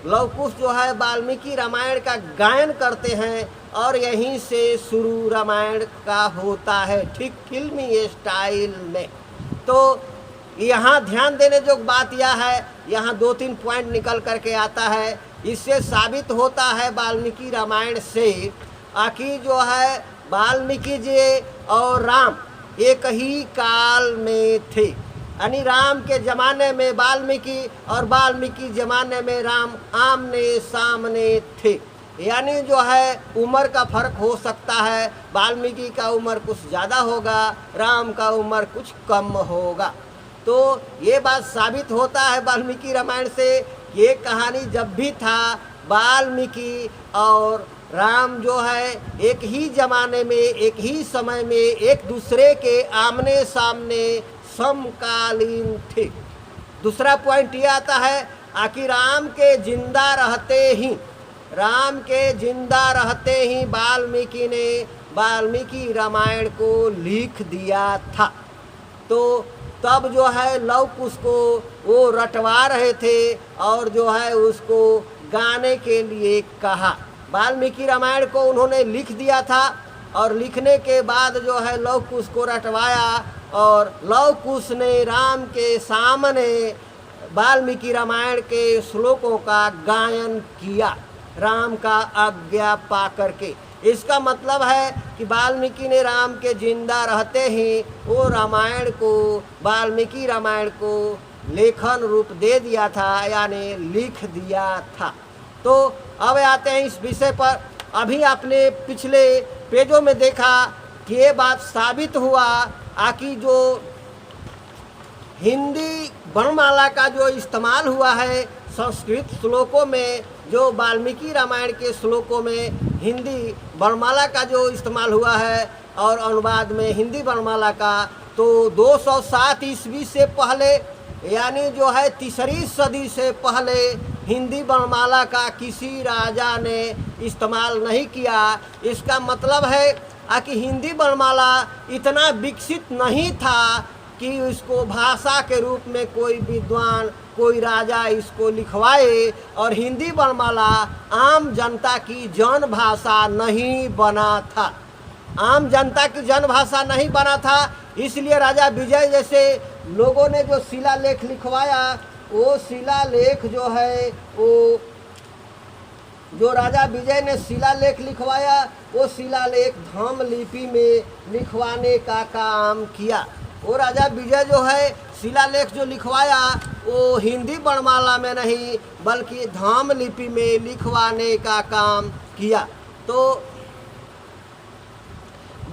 लव कुश जो है वाल्मीकि रामायण का गायन करते हैं और यहीं से शुरू रामायण का होता है, ठीक फिल्मी स्टाइल में। तो यहाँ ध्यान देने जो बात यह है, यहाँ 2-3 पॉइंट निकल करके आता है। इससे साबित होता है वाल्मीकि रामायण से कि जो है वाल्मीकि जी और राम एक ही काल में थे। यानी राम के ज़माने में वाल्मीकि और वाल्मीकि ज़माने में राम आमने सामने थे। यानी जो है उम्र का फ़र्क हो सकता है, वाल्मीकि का उम्र कुछ ज़्यादा होगा, राम का उम्र कुछ कम होगा। तो ये बात साबित होता है वाल्मीकि रामायण से। ये कहानी जब भी था वाल्मीकि और राम जो है एक ही ज़माने में, एक ही समय में एक दूसरे के आमने सामने समकालीन थे। दूसरा पॉइंट ये आता है कि राम के जिंदा रहते ही वाल्मीकि ने वाल्मीकि रामायण को लिख दिया था। तो तब जो है लव कुश को वो रटवा रहे थे और जो है उसको गाने के लिए कहा। वाल्मीकि रामायण को उन्होंने लिख दिया था और लिखने के बाद जो है लव कुश को रटवाया और लव कुश ने राम के सामने वाल्मीकि रामायण के श्लोकों का गायन किया राम का आज्ञा पा करके। इसका मतलब है कि वाल्मीकि ने राम के जिंदा रहते ही वो रामायण को, वाल्मीकि रामायण को लेखन रूप दे दिया था, यानी लिख दिया था। तो अब आते हैं इस विषय पर। अभी आपने पिछले पेजों में देखा कि ये बात साबित हुआ कि जो हिंदी वर्णमाला का जो इस्तेमाल हुआ है संस्कृत श्लोकों में, जो वाल्मीकि रामायण के श्लोकों में हिंदी वर्णमाला का जो इस्तेमाल हुआ है और अनुवाद में हिंदी वर्णमाला का, तो 207 ईस्वी से पहले यानी जो है 3री सदी से पहले हिंदी वर्णमाला का किसी राजा ने इस्तेमाल नहीं किया। इसका मतलब है कि हिंदी वर्णमाला इतना विकसित नहीं था कि इसको भाषा के रूप में कोई विद्वान, कोई राजा इसको लिखवाए, और हिंदी वर्णमाला आम जनता की जन भाषा नहीं बना था। आम जनता की जन भाषा नहीं बना था, इसलिए राजा विजय जैसे लोगों ने जो शिलालेख लिखवाया, वो शिलालेख जो है वो जो राजा विजय ने शिलालेख लिखवाया वो शिलालेख धाम लिपि में लिखवाने का काम किया। वो राजा विजय जो है शिलालेख जो लिखवाया वो हिंदी वर्णमाला में नहीं बल्कि धाम लिपि में लिखवाने का काम किया। तो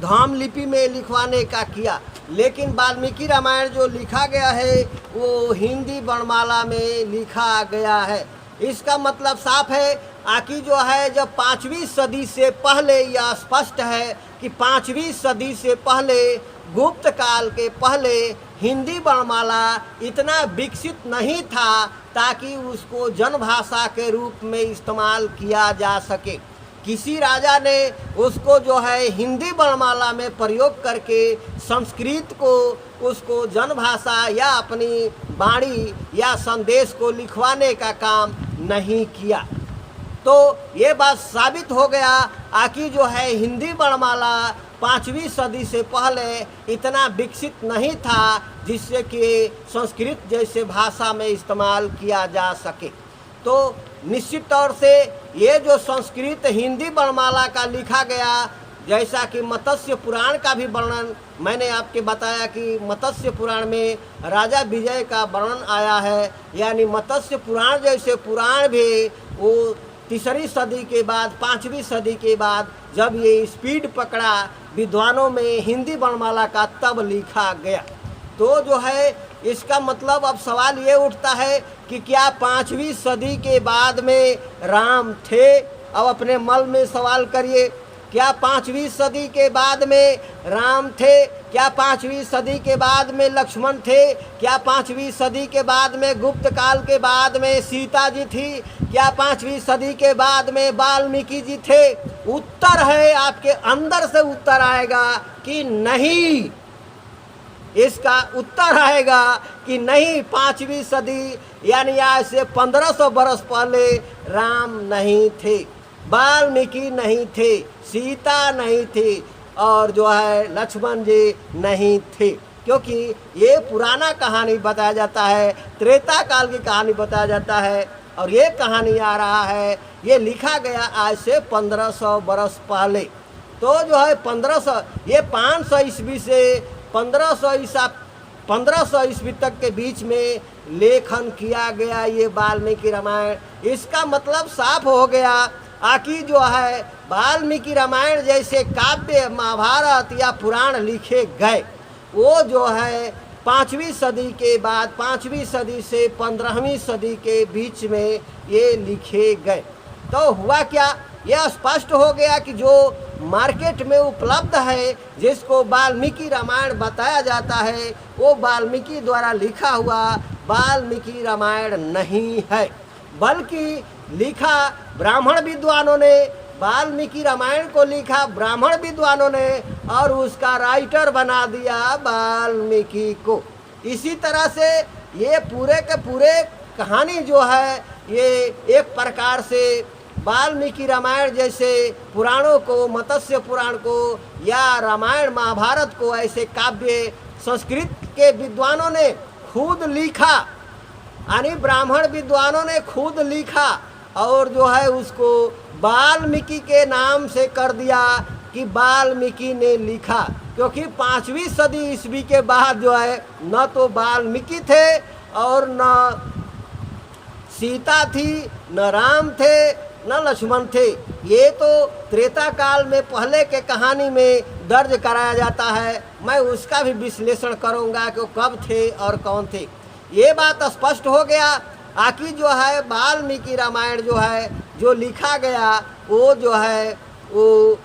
धाम लिपि में लिखवाने का किया, लेकिन वाल्मीकि रामायण जो लिखा गया है वो हिंदी वर्णमाला में लिखा गया है। इसका मतलब साफ है आकि जो है जब 5वीं सदी से पहले, यह स्पष्ट है कि 5वीं सदी से पहले, गुप्त काल के पहले हिंदी वर्णमाला इतना विकसित नहीं था ताकि उसको जनभाषा के रूप में इस्तेमाल किया जा सके। किसी राजा ने उसको जो है हिंदी वर्णमाला में प्रयोग करके संस्कृत को, उसको जनभाषा या अपनी वाणी या संदेश को लिखवाने का काम नहीं किया। तो ये बात साबित हो गया आकि जो है हिंदी वर्णमाला 5वीं सदी से पहले इतना विकसित नहीं था जिससे कि संस्कृत जैसे भाषा में इस्तेमाल किया जा सके। तो निश्चित तौर से ये जो संस्कृत हिंदी वर्णमाला का लिखा गया, जैसा कि मत्स्य पुराण का भी वर्णन मैंने आपके बताया कि मत्स्य पुराण में राजा विजय का वर्णन आया है, यानी मत्स्य पुराण जैसे पुराण भी वो 3री सदी के बाद, 5वीं सदी के बाद जब ये स्पीड पकड़ा विद्वानों में हिंदी वर्णमाला का, तब लिखा गया। तो जो है इसका मतलब अब सवाल ये उठता है कि क्या 5वीं सदी के बाद में राम थे? अब अपने मन में सवाल करिए, क्या 5वीं सदी के बाद में राम थे? क्या 5वीं सदी के बाद में लक्ष्मण थे? क्या 5वीं सदी के बाद में गुप्त काल के बाद में सीता जी थी? क्या 5वीं सदी के बाद में वाल्मीकि जी थे? उत्तर है, आपके अंदर से उत्तर आएगा कि नहीं। इसका उत्तर आएगा कि नहीं, 5वीं सदी यानी आज से 1500 बरस पहले राम नहीं थे, वाल्मीकि नहीं थे, सीता नहीं थी और जो है लक्ष्मण जी नहीं थे, क्योंकि ये पुराना कहानी बताया जाता है, त्रेता काल की कहानी बताया जाता है। और ये कहानी आ रहा है, ये लिखा गया आज से 1500 बरस पहले। तो जो है 1500, ये 500 ईस्वी से 1500 ईस्वी तक के बीच में लेखन किया गया ये वाल्मीकि रामायण। इसका मतलब साफ हो गया आकि जो है वाल्मीकि रामायण जैसे काव्य, महाभारत या पुराण लिखे गए वो जो है 5वीं सदी के बाद, 5वीं सदी से 15वीं सदी के बीच में ये लिखे गए। तो हुआ क्या, यह स्पष्ट हो गया कि जो मार्केट में उपलब्ध है, जिसको वाल्मीकि रामायण बताया जाता है, वो वाल्मीकि द्वारा लिखा हुआ वाल्मीकि रामायण नहीं है, बल्कि लिखा ब्राह्मण विद्वानों ने, वाल्मीकि रामायण को लिखा ब्राह्मण विद्वानों ने और उसका राइटर बना दिया वाल्मीकि को। इसी तरह से ये पूरे के पूरे कहानी जो है ये एक प्रकार से वाल्मीकि रामायण जैसे पुराणों को, मत्स्य पुराण को या रामायण महाभारत को, ऐसे काव्य संस्कृत के विद्वानों ने खुद लिखा, यानी ब्राह्मण विद्वानों ने खुद लिखा और जो है उसको वाल्मीकि के नाम से कर दिया कि वाल्मीकि ने लिखा। क्योंकि 5वीं सदी ईस्वी के बाद जो है न तो वाल्मीकि थे और न सीता थी, न राम थे, न लक्ष्मण थे। ये तो त्रेता काल में पहले के कहानी में दर्ज कराया जाता है। मैं उसका भी विश्लेषण करूंगा कि वो कब थे और कौन थे। ये बात स्पष्ट हो गया आकि जो है वाल्मीकि रामायण जो है जो लिखा गया वो जो है वो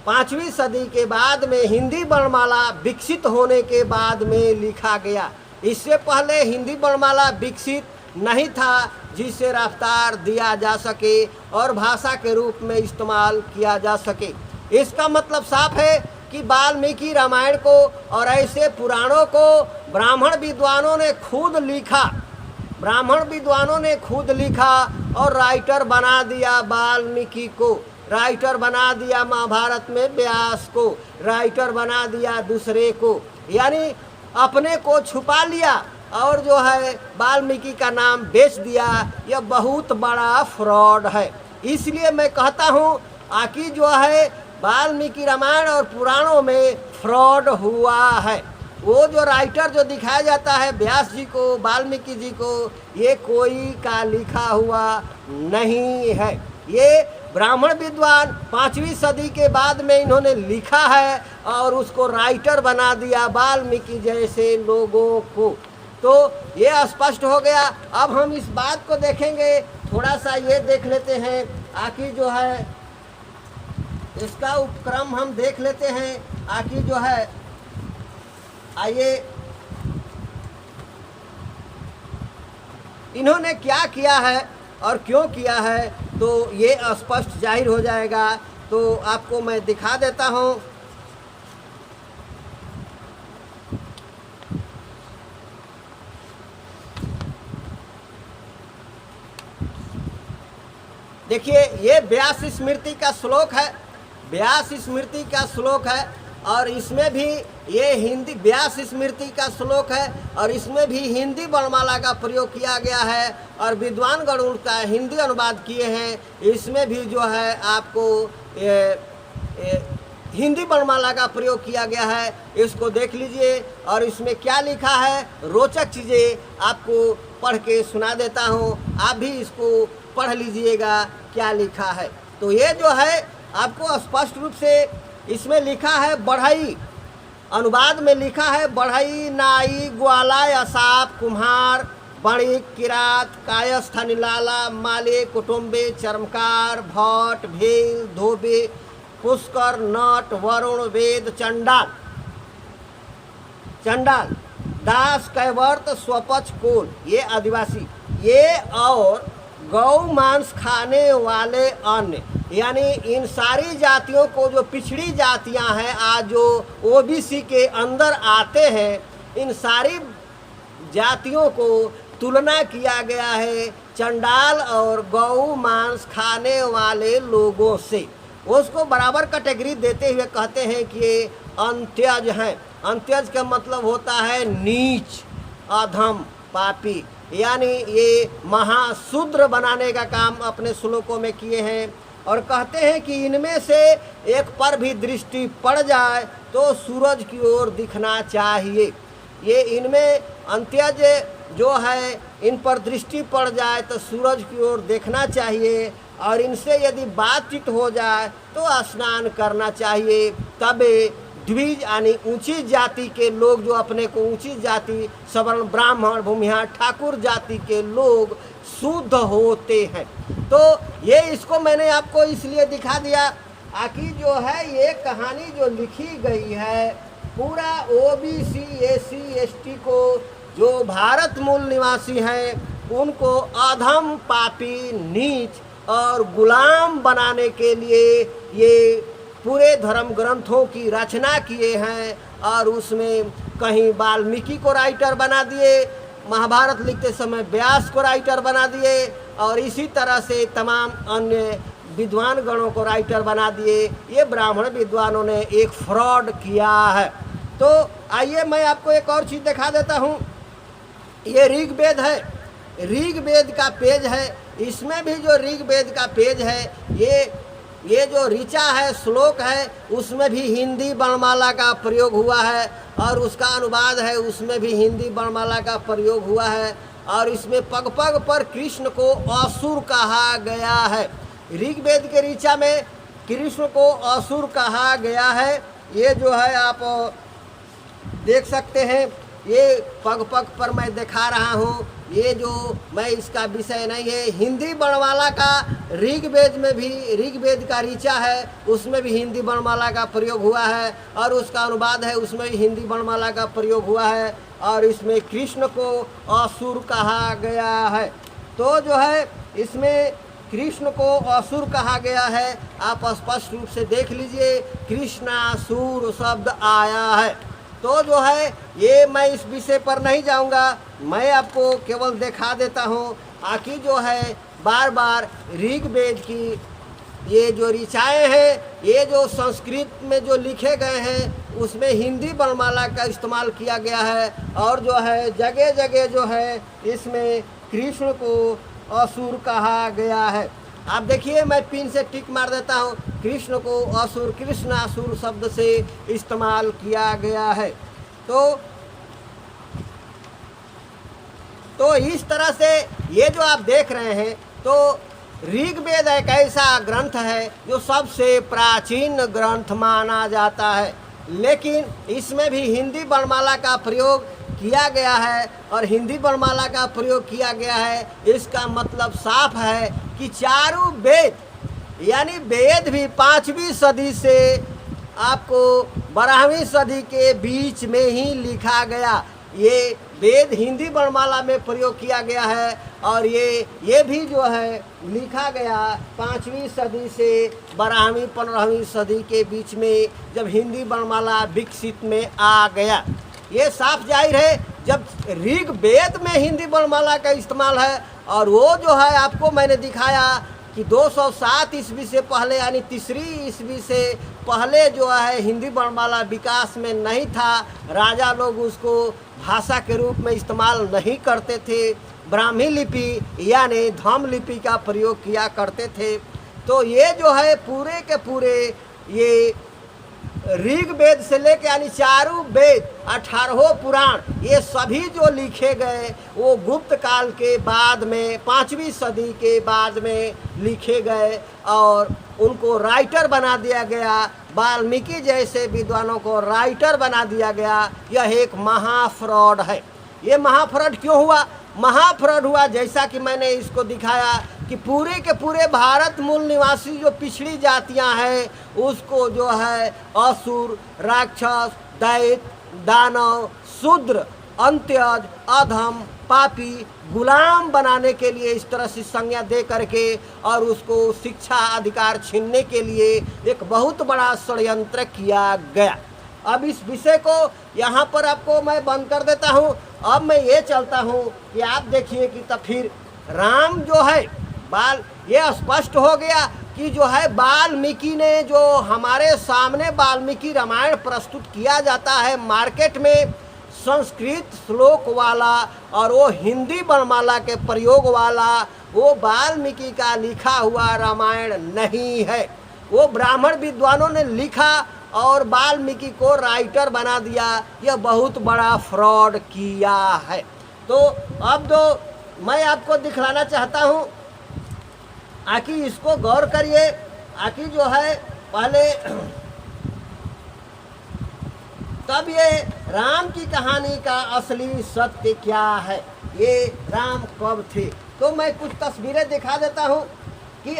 5वीं सदी के बाद में हिंदी वर्णमाला विकसित होने के बाद में लिखा गया। इससे पहले हिंदी वर्णमाला विकसित नहीं था जिससे रफ्तार दिया जा सके और भाषा के रूप में इस्तेमाल किया जा सके। इसका मतलब साफ है कि वाल्मीकि रामायण को और ऐसे पुराणों को ब्राह्मण विद्वानों ने खुद लिखा, ब्राह्मण विद्वानों ने खुद लिखा और राइटर बना दिया वाल्मीकि को, राइटर बना दिया महाभारत में व्यास को, राइटर बना दिया दूसरे को, यानी अपने को छुपा लिया और जो है वाल्मीकि का नाम बेच दिया। यह बहुत बड़ा फ्रॉड है। इसलिए मैं कहता हूँ आकि जो है वाल्मीकि रामायण और पुराणों में फ्रॉड हुआ है। वो जो राइटर जो दिखाया जाता है व्यास जी को, वाल्मीकि जी को, ये कोई का लिखा हुआ नहीं है। ये ब्राह्मण विद्वान 5वीं सदी के बाद में इन्होंने लिखा है और उसको राइटर बना दिया वाल्मीकि जैसे लोगों को। तो ये स्पष्ट हो गया। अब हम इस बात को देखेंगे, थोड़ा सा ये देख लेते हैं, आखिर जो है इसका उपक्रम हम देख लेते हैं। आखिर जो है, आइए इन्होंने क्या किया है और क्यों किया है, तो ये स्पष्ट जाहिर हो जाएगा। तो आपको मैं दिखा देता हूँ। देखिए, ये व्यास स्मृति का श्लोक है, व्यास स्मृति का श्लोक है, और इसमें भी ये हिंदी व्यास स्मृति का श्लोक है और इसमें भी हिंदी वर्णमाला का प्रयोग किया गया है और विद्वान गण उसका हिंदी अनुवाद किए हैं। इसमें भी जो है आपको हिंदी वर्णमाला का प्रयोग किया गया है। इसको देख लीजिए और इसमें क्या लिखा है, रोचक चीज़ें आपको पढ़ के सुना देता हूँ, आप भी इसको पढ़ लीजिएगा क्या लिखा है। तो ये जो है आपको स्पष्ट रूप से इसमें लिखा है बढ़ई, अनुवाद में लिखा है बढ़ई, नाई, ग्वाला, असाप, कुम्हार, बणिक, किरात, कायस्थ, निलाला, माले, कुटुम्बे, चर्मकार, भट्ट, भेल, धोबे, पुष्कर, नट, वरुण, वेद, चंडाल, चंडाल, दास, कैवर्त, स्वपच, कोल, ये आदिवासी, ये और गौ मांस खाने वाले अन्य, यानी इन सारी जातियों को, जो पिछड़ी जातियां हैं आज जो ओबीसी के अंदर आते हैं, इन सारी जातियों को तुलना किया गया है चंडाल और गौ मांस खाने वाले लोगों से। उसको बराबर कैटेगरी देते हुए कहते हैं कि ये अंत्यज हैं। अंत्यज का मतलब होता है नीच, अधम, पापी, यानी ये महाशूद्र बनाने का काम अपने श्लोकों में किए हैं। और कहते हैं कि इनमें से एक पर भी दृष्टि पड़ जाए तो सूरज की ओर दिखना चाहिए। ये इनमें अंत्यज जो है, इन पर दृष्टि पड़ जाए तो सूरज की ओर देखना चाहिए और इनसे यदि बातचीत हो जाए तो स्नान करना चाहिए। तबे द्विज यानी ऊंची जाति के लोग, जो अपने को ऊंची जाति सवर्ण, ब्राह्मण, भूमिहार, ठाकुर जाति के लोग शुद्ध होते हैं। तो ये इसको मैंने आपको इसलिए दिखा दिया, आखिर जो है ये कहानी जो लिखी गई है पूरा ओबीसी, एसी, एसटी को, जो भारत मूल निवासी हैं, उनको अधम, पापी, नीच और गुलाम बनाने के लिए ये पूरे धर्म ग्रंथों की रचना किए हैं। और उसमें कहीं वाल्मीकि को राइटर बना दिए, महाभारत लिखते समय व्यास को राइटर बना दिए, और इसी तरह से तमाम अन्य विद्वान गणों को राइटर बना दिए। ये ब्राह्मण विद्वानों ने एक फ्रॉड किया है। तो आइए मैं आपको एक और चीज़ दिखा देता हूँ। ये ऋग्वेद है, ऋग्वेद का पेज है। इसमें भी जो ऋग्वेद का पेज है, ये जो ऋचा है, श्लोक है, उसमें भी हिंदी वर्णमाला का प्रयोग हुआ है और उसका अनुवाद है, उसमें भी हिंदी वर्णमाला का प्रयोग हुआ है। और इसमें पग पग पर कृष्ण को असुर कहा गया है। ऋग्वेद के ऋचा में कृष्ण को असुर कहा गया है। ये जो है आप देख सकते हैं, ये पग पग पर मैं दिखा रहा हूँ। ये जो मैं इसका विषय नहीं है, हिंदी वर्णमाला का ऋग्वेद में भी, ऋग्वेद का ऋचा है, उसमें भी हिंदी वर्णमाला का प्रयोग हुआ है और उसका अनुवाद है, उसमें भी हिंदी वर्णमाला का प्रयोग हुआ है। और इसमें कृष्ण को असुर कहा गया है। तो जो है इसमें कृष्ण को असुर कहा गया है, आप स्पष्ट रूप से देख लीजिए, कृष्णासुर शब्द आया है। तो जो है ये मैं इस विषय पर नहीं जाऊंगा, मैं आपको केवल दिखा देता हूँ। आखिर जो है बार बार ऋग्वेद की ये जो ऋचाएँ हैं, ये जो संस्कृत में जो लिखे गए हैं, उसमें हिंदी वर्णमाला का इस्तेमाल किया गया है। और जो है जगह जगह जो है इसमें कृष्ण को असुर कहा गया है। आप देखिए, मैं पिन से टिक मार देता हूँ, कृष्ण को असुर, कृष्ण असुर शब्द से इस्तेमाल किया गया है। तो इस तरह से ये जो आप देख रहे हैं, तो ऋग्वेद एक ऐसा ग्रंथ है जो सबसे प्राचीन ग्रंथ माना जाता है, लेकिन इसमें भी हिंदी वर्णमाला का प्रयोग किया गया है। और हिंदी वर्णमाला का प्रयोग किया गया है, इसका मतलब साफ है कि चारों वेद यानी वेद भी 5वीं सदी से आपको 12वीं सदी के बीच में ही लिखा गया। ये वेद हिंदी वर्णमाला में प्रयोग किया गया है, और ये भी जो है लिखा गया 5वीं सदी से 12वीं 15वीं सदी के बीच में, जब हिंदी वर्णमाला विकसित में आ गया। ये साफ जाहिर है, जब ऋग्वेद में हिंदी वर्णमाला का इस्तेमाल है, और वो जो है आपको मैंने दिखाया कि 207 ईस्वी से पहले यानी 3री ईस्वी से पहले जो है हिंदी वर्णमाला विकास में नहीं था। राजा लोग उसको भाषा के रूप में इस्तेमाल नहीं करते थे, ब्राह्मी लिपि यानी धम लिपि का प्रयोग किया करते थे। तो ये जो है पूरे के पूरे ये ऋग्वेद से लेकर यानी चारों वेद 18 पुराण, ये सभी जो लिखे गए वो गुप्त काल के बाद में 5वीं सदी के बाद में लिखे गए, और उनको राइटर बना दिया गया। वाल्मीकि जैसे विद्वानों को राइटर बना दिया गया। यह एक महाफ्रॉड है। ये महाफ्रॉड क्यों हुआ? महाफ्रॉड हुआ जैसा कि मैंने इसको दिखाया कि पूरे के पूरे भारत मूल निवासी जो पिछड़ी जातियां हैं, उसको जो है असुर, राक्षस, दैत्य, दानव, शूद्र, अंत्यज, अधम, पापी, गुलाम बनाने के लिए इस तरह से संज्ञा दे करके और उसको शिक्षा अधिकार छीनने के लिए एक बहुत बड़ा षड्यंत्र किया गया। अब इस विषय को यहाँ पर आपको मैं बंद कर देता हूँ। अब मैं ये चलता हूँ कि आप देखिए कि तब फिर राम जो है ये स्पष्ट हो गया कि जो है वाल्मीकि ने, जो हमारे सामने वाल्मीकि रामायण प्रस्तुत किया जाता है मार्केट में, संस्कृत श्लोक वाला और वो हिंदी वर्णमाला के प्रयोग वाला, वो वाल्मीकि का लिखा हुआ रामायण नहीं है। वो ब्राह्मण विद्वानों ने लिखा और वाल्मीकि को राइटर बना दिया। यह बहुत बड़ा फ्रॉड किया है। तो अब तो मैं आपको दिखलाना चाहता हूँ, आकि इसको गौर करिए, आकि जो है पहले तब ये राम की कहानी का असली सत्य क्या है, ये राम कब थे। तो मैं कुछ तस्वीरें दिखा देता हूँ कि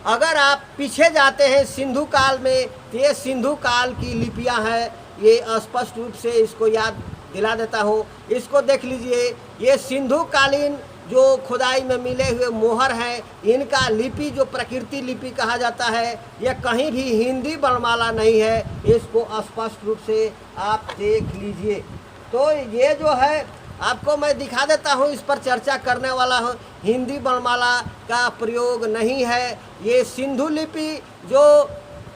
अगर आप पीछे जाते हैं सिंधु काल में, तो ये सिंधु काल की लिपियां हैं। ये स्पष्ट रूप से इसको याद दिला देता हूँ। इसको देख लीजिए, ये सिंधु कालीन जो खुदाई में मिले हुए मोहर हैं, इनका लिपि जो प्रकृति लिपि कहा जाता है, यह कहीं भी हिंदी वर्णमाला नहीं है। इसको स्पष्ट रूप से आप देख लीजिए। तो ये जो है आपको मैं दिखा देता हूँ, इस पर चर्चा करने वाला हूँ। हिंदी वर्णमाला का प्रयोग नहीं है। ये सिंधु लिपि जो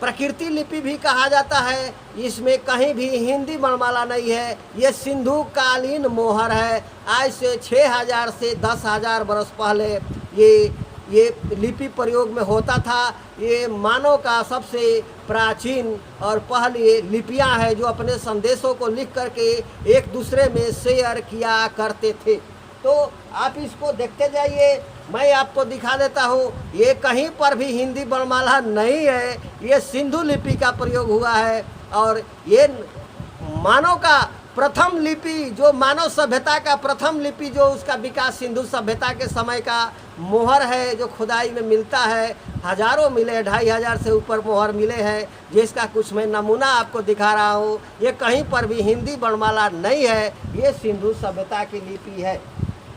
प्रकृति लिपि भी कहा जाता है, इसमें कहीं भी हिंदी वर्णमाला नहीं है। ये सिंधु कालीन मोहर है। आज से 6000 से 10,000 वर्ष पहले ये लिपि प्रयोग में होता था। ये मानव का सबसे प्राचीन और पहली लिपियां हैं जो अपने संदेशों को लिख करके एक दूसरे में शेयर किया करते थे। तो आप इसको देखते जाइए, मैं आपको दिखा देता हूँ। ये कहीं पर भी हिंदी वर्णमाला नहीं है, ये सिंधु लिपि का प्रयोग हुआ है। और ये मानव का प्रथम लिपि, जो मानव सभ्यता का प्रथम लिपि, जो उसका विकास सिंधु सभ्यता के समय का मोहर है, जो खुदाई में मिलता है। हजारों मिले, 2500 से ऊपर मोहर मिले हैं, जिसका कुछ मैं नमूना आपको दिखा रहा हूँ। ये कहीं पर भी हिंदी वर्णमाला नहीं है, ये सिंधु सभ्यता की लिपि है।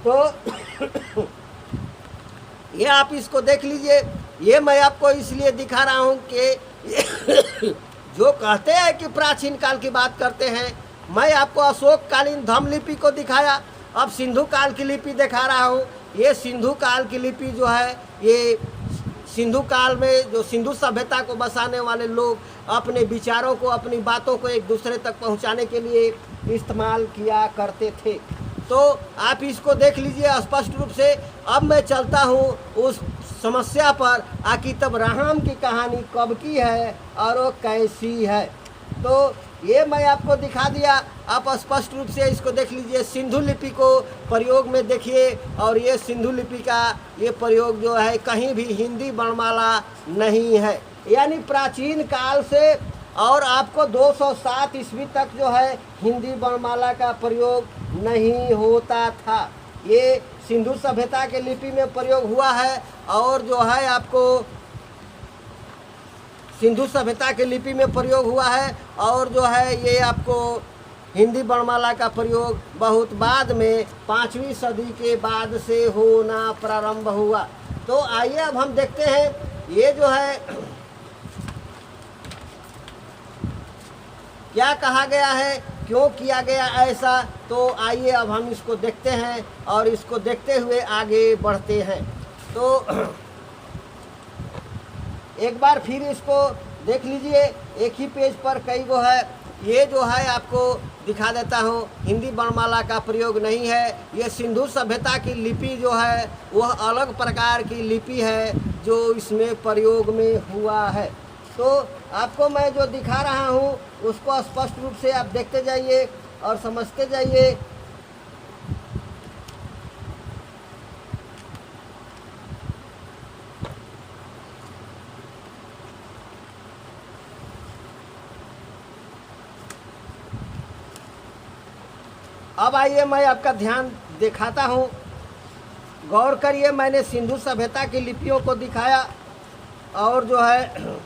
तो ये आप इसको देख लीजिए। ये मैं आपको इसलिए दिखा रहा हूँ कि जो कहते हैं कि प्राचीन काल की बात करते हैं, मैं आपको अशोक कालीन धम लिपि को दिखाया, अब सिंधु काल की लिपि दिखा रहा हूँ। ये सिंधु काल की लिपि जो है, ये सिंधु काल में जो सिंधु सभ्यता को बसाने वाले लोग अपने विचारों को, अपनी बातों को एक दूसरे तक पहुँचाने के लिए इस्तेमाल किया करते थे। तो आप इसको देख लीजिए स्पष्ट रूप से। अब मैं चलता हूँ उस समस्या पर, आखिर तब राम की कहानी कब की है और वो कैसी है। तो ये मैं आपको दिखा दिया, आप स्पष्ट रूप से इसको देख लीजिए। सिंधु लिपि को प्रयोग में देखिए, और ये सिंधु लिपि का ये प्रयोग जो है कहीं भी हिंदी वर्णमाला नहीं है, यानी प्राचीन काल से और आपको 207 ईस्वी तक जो है हिंदी वर्णमाला का प्रयोग नहीं होता था। ये सिंधु सभ्यता के लिपि में प्रयोग हुआ है, और जो है आपको सिंधु सभ्यता के लिपि में प्रयोग हुआ है, और जो है ये आपको हिंदी वर्णमाला का प्रयोग बहुत बाद में 5वीं सदी के बाद से होना प्रारंभ हुआ। तो आइए अब हम देखते हैं ये जो है क्या कहा गया है, क्यों किया गया ऐसा। तो आइए अब हम इसको देखते हैं और इसको देखते हुए आगे बढ़ते हैं। तो एक बार फिर इसको देख लीजिए, एक ही पेज पर कई गो है। ये जो है आपको दिखा देता हूँ, हिंदी वर्णमाला का प्रयोग नहीं है। ये सिंधु सभ्यता की लिपि जो है वह अलग प्रकार की लिपि है जो इसमें प्रयोग में हुआ है। तो आपको मैं जो दिखा रहा हूँ उसको स्पष्ट रूप से आप देखते जाइए और समझते जाइए। अब आइए मैं आपका ध्यान दिखाता हूँ, गौर करिए। मैंने सिंधु सभ्यता की लिपियों को दिखाया, और जो है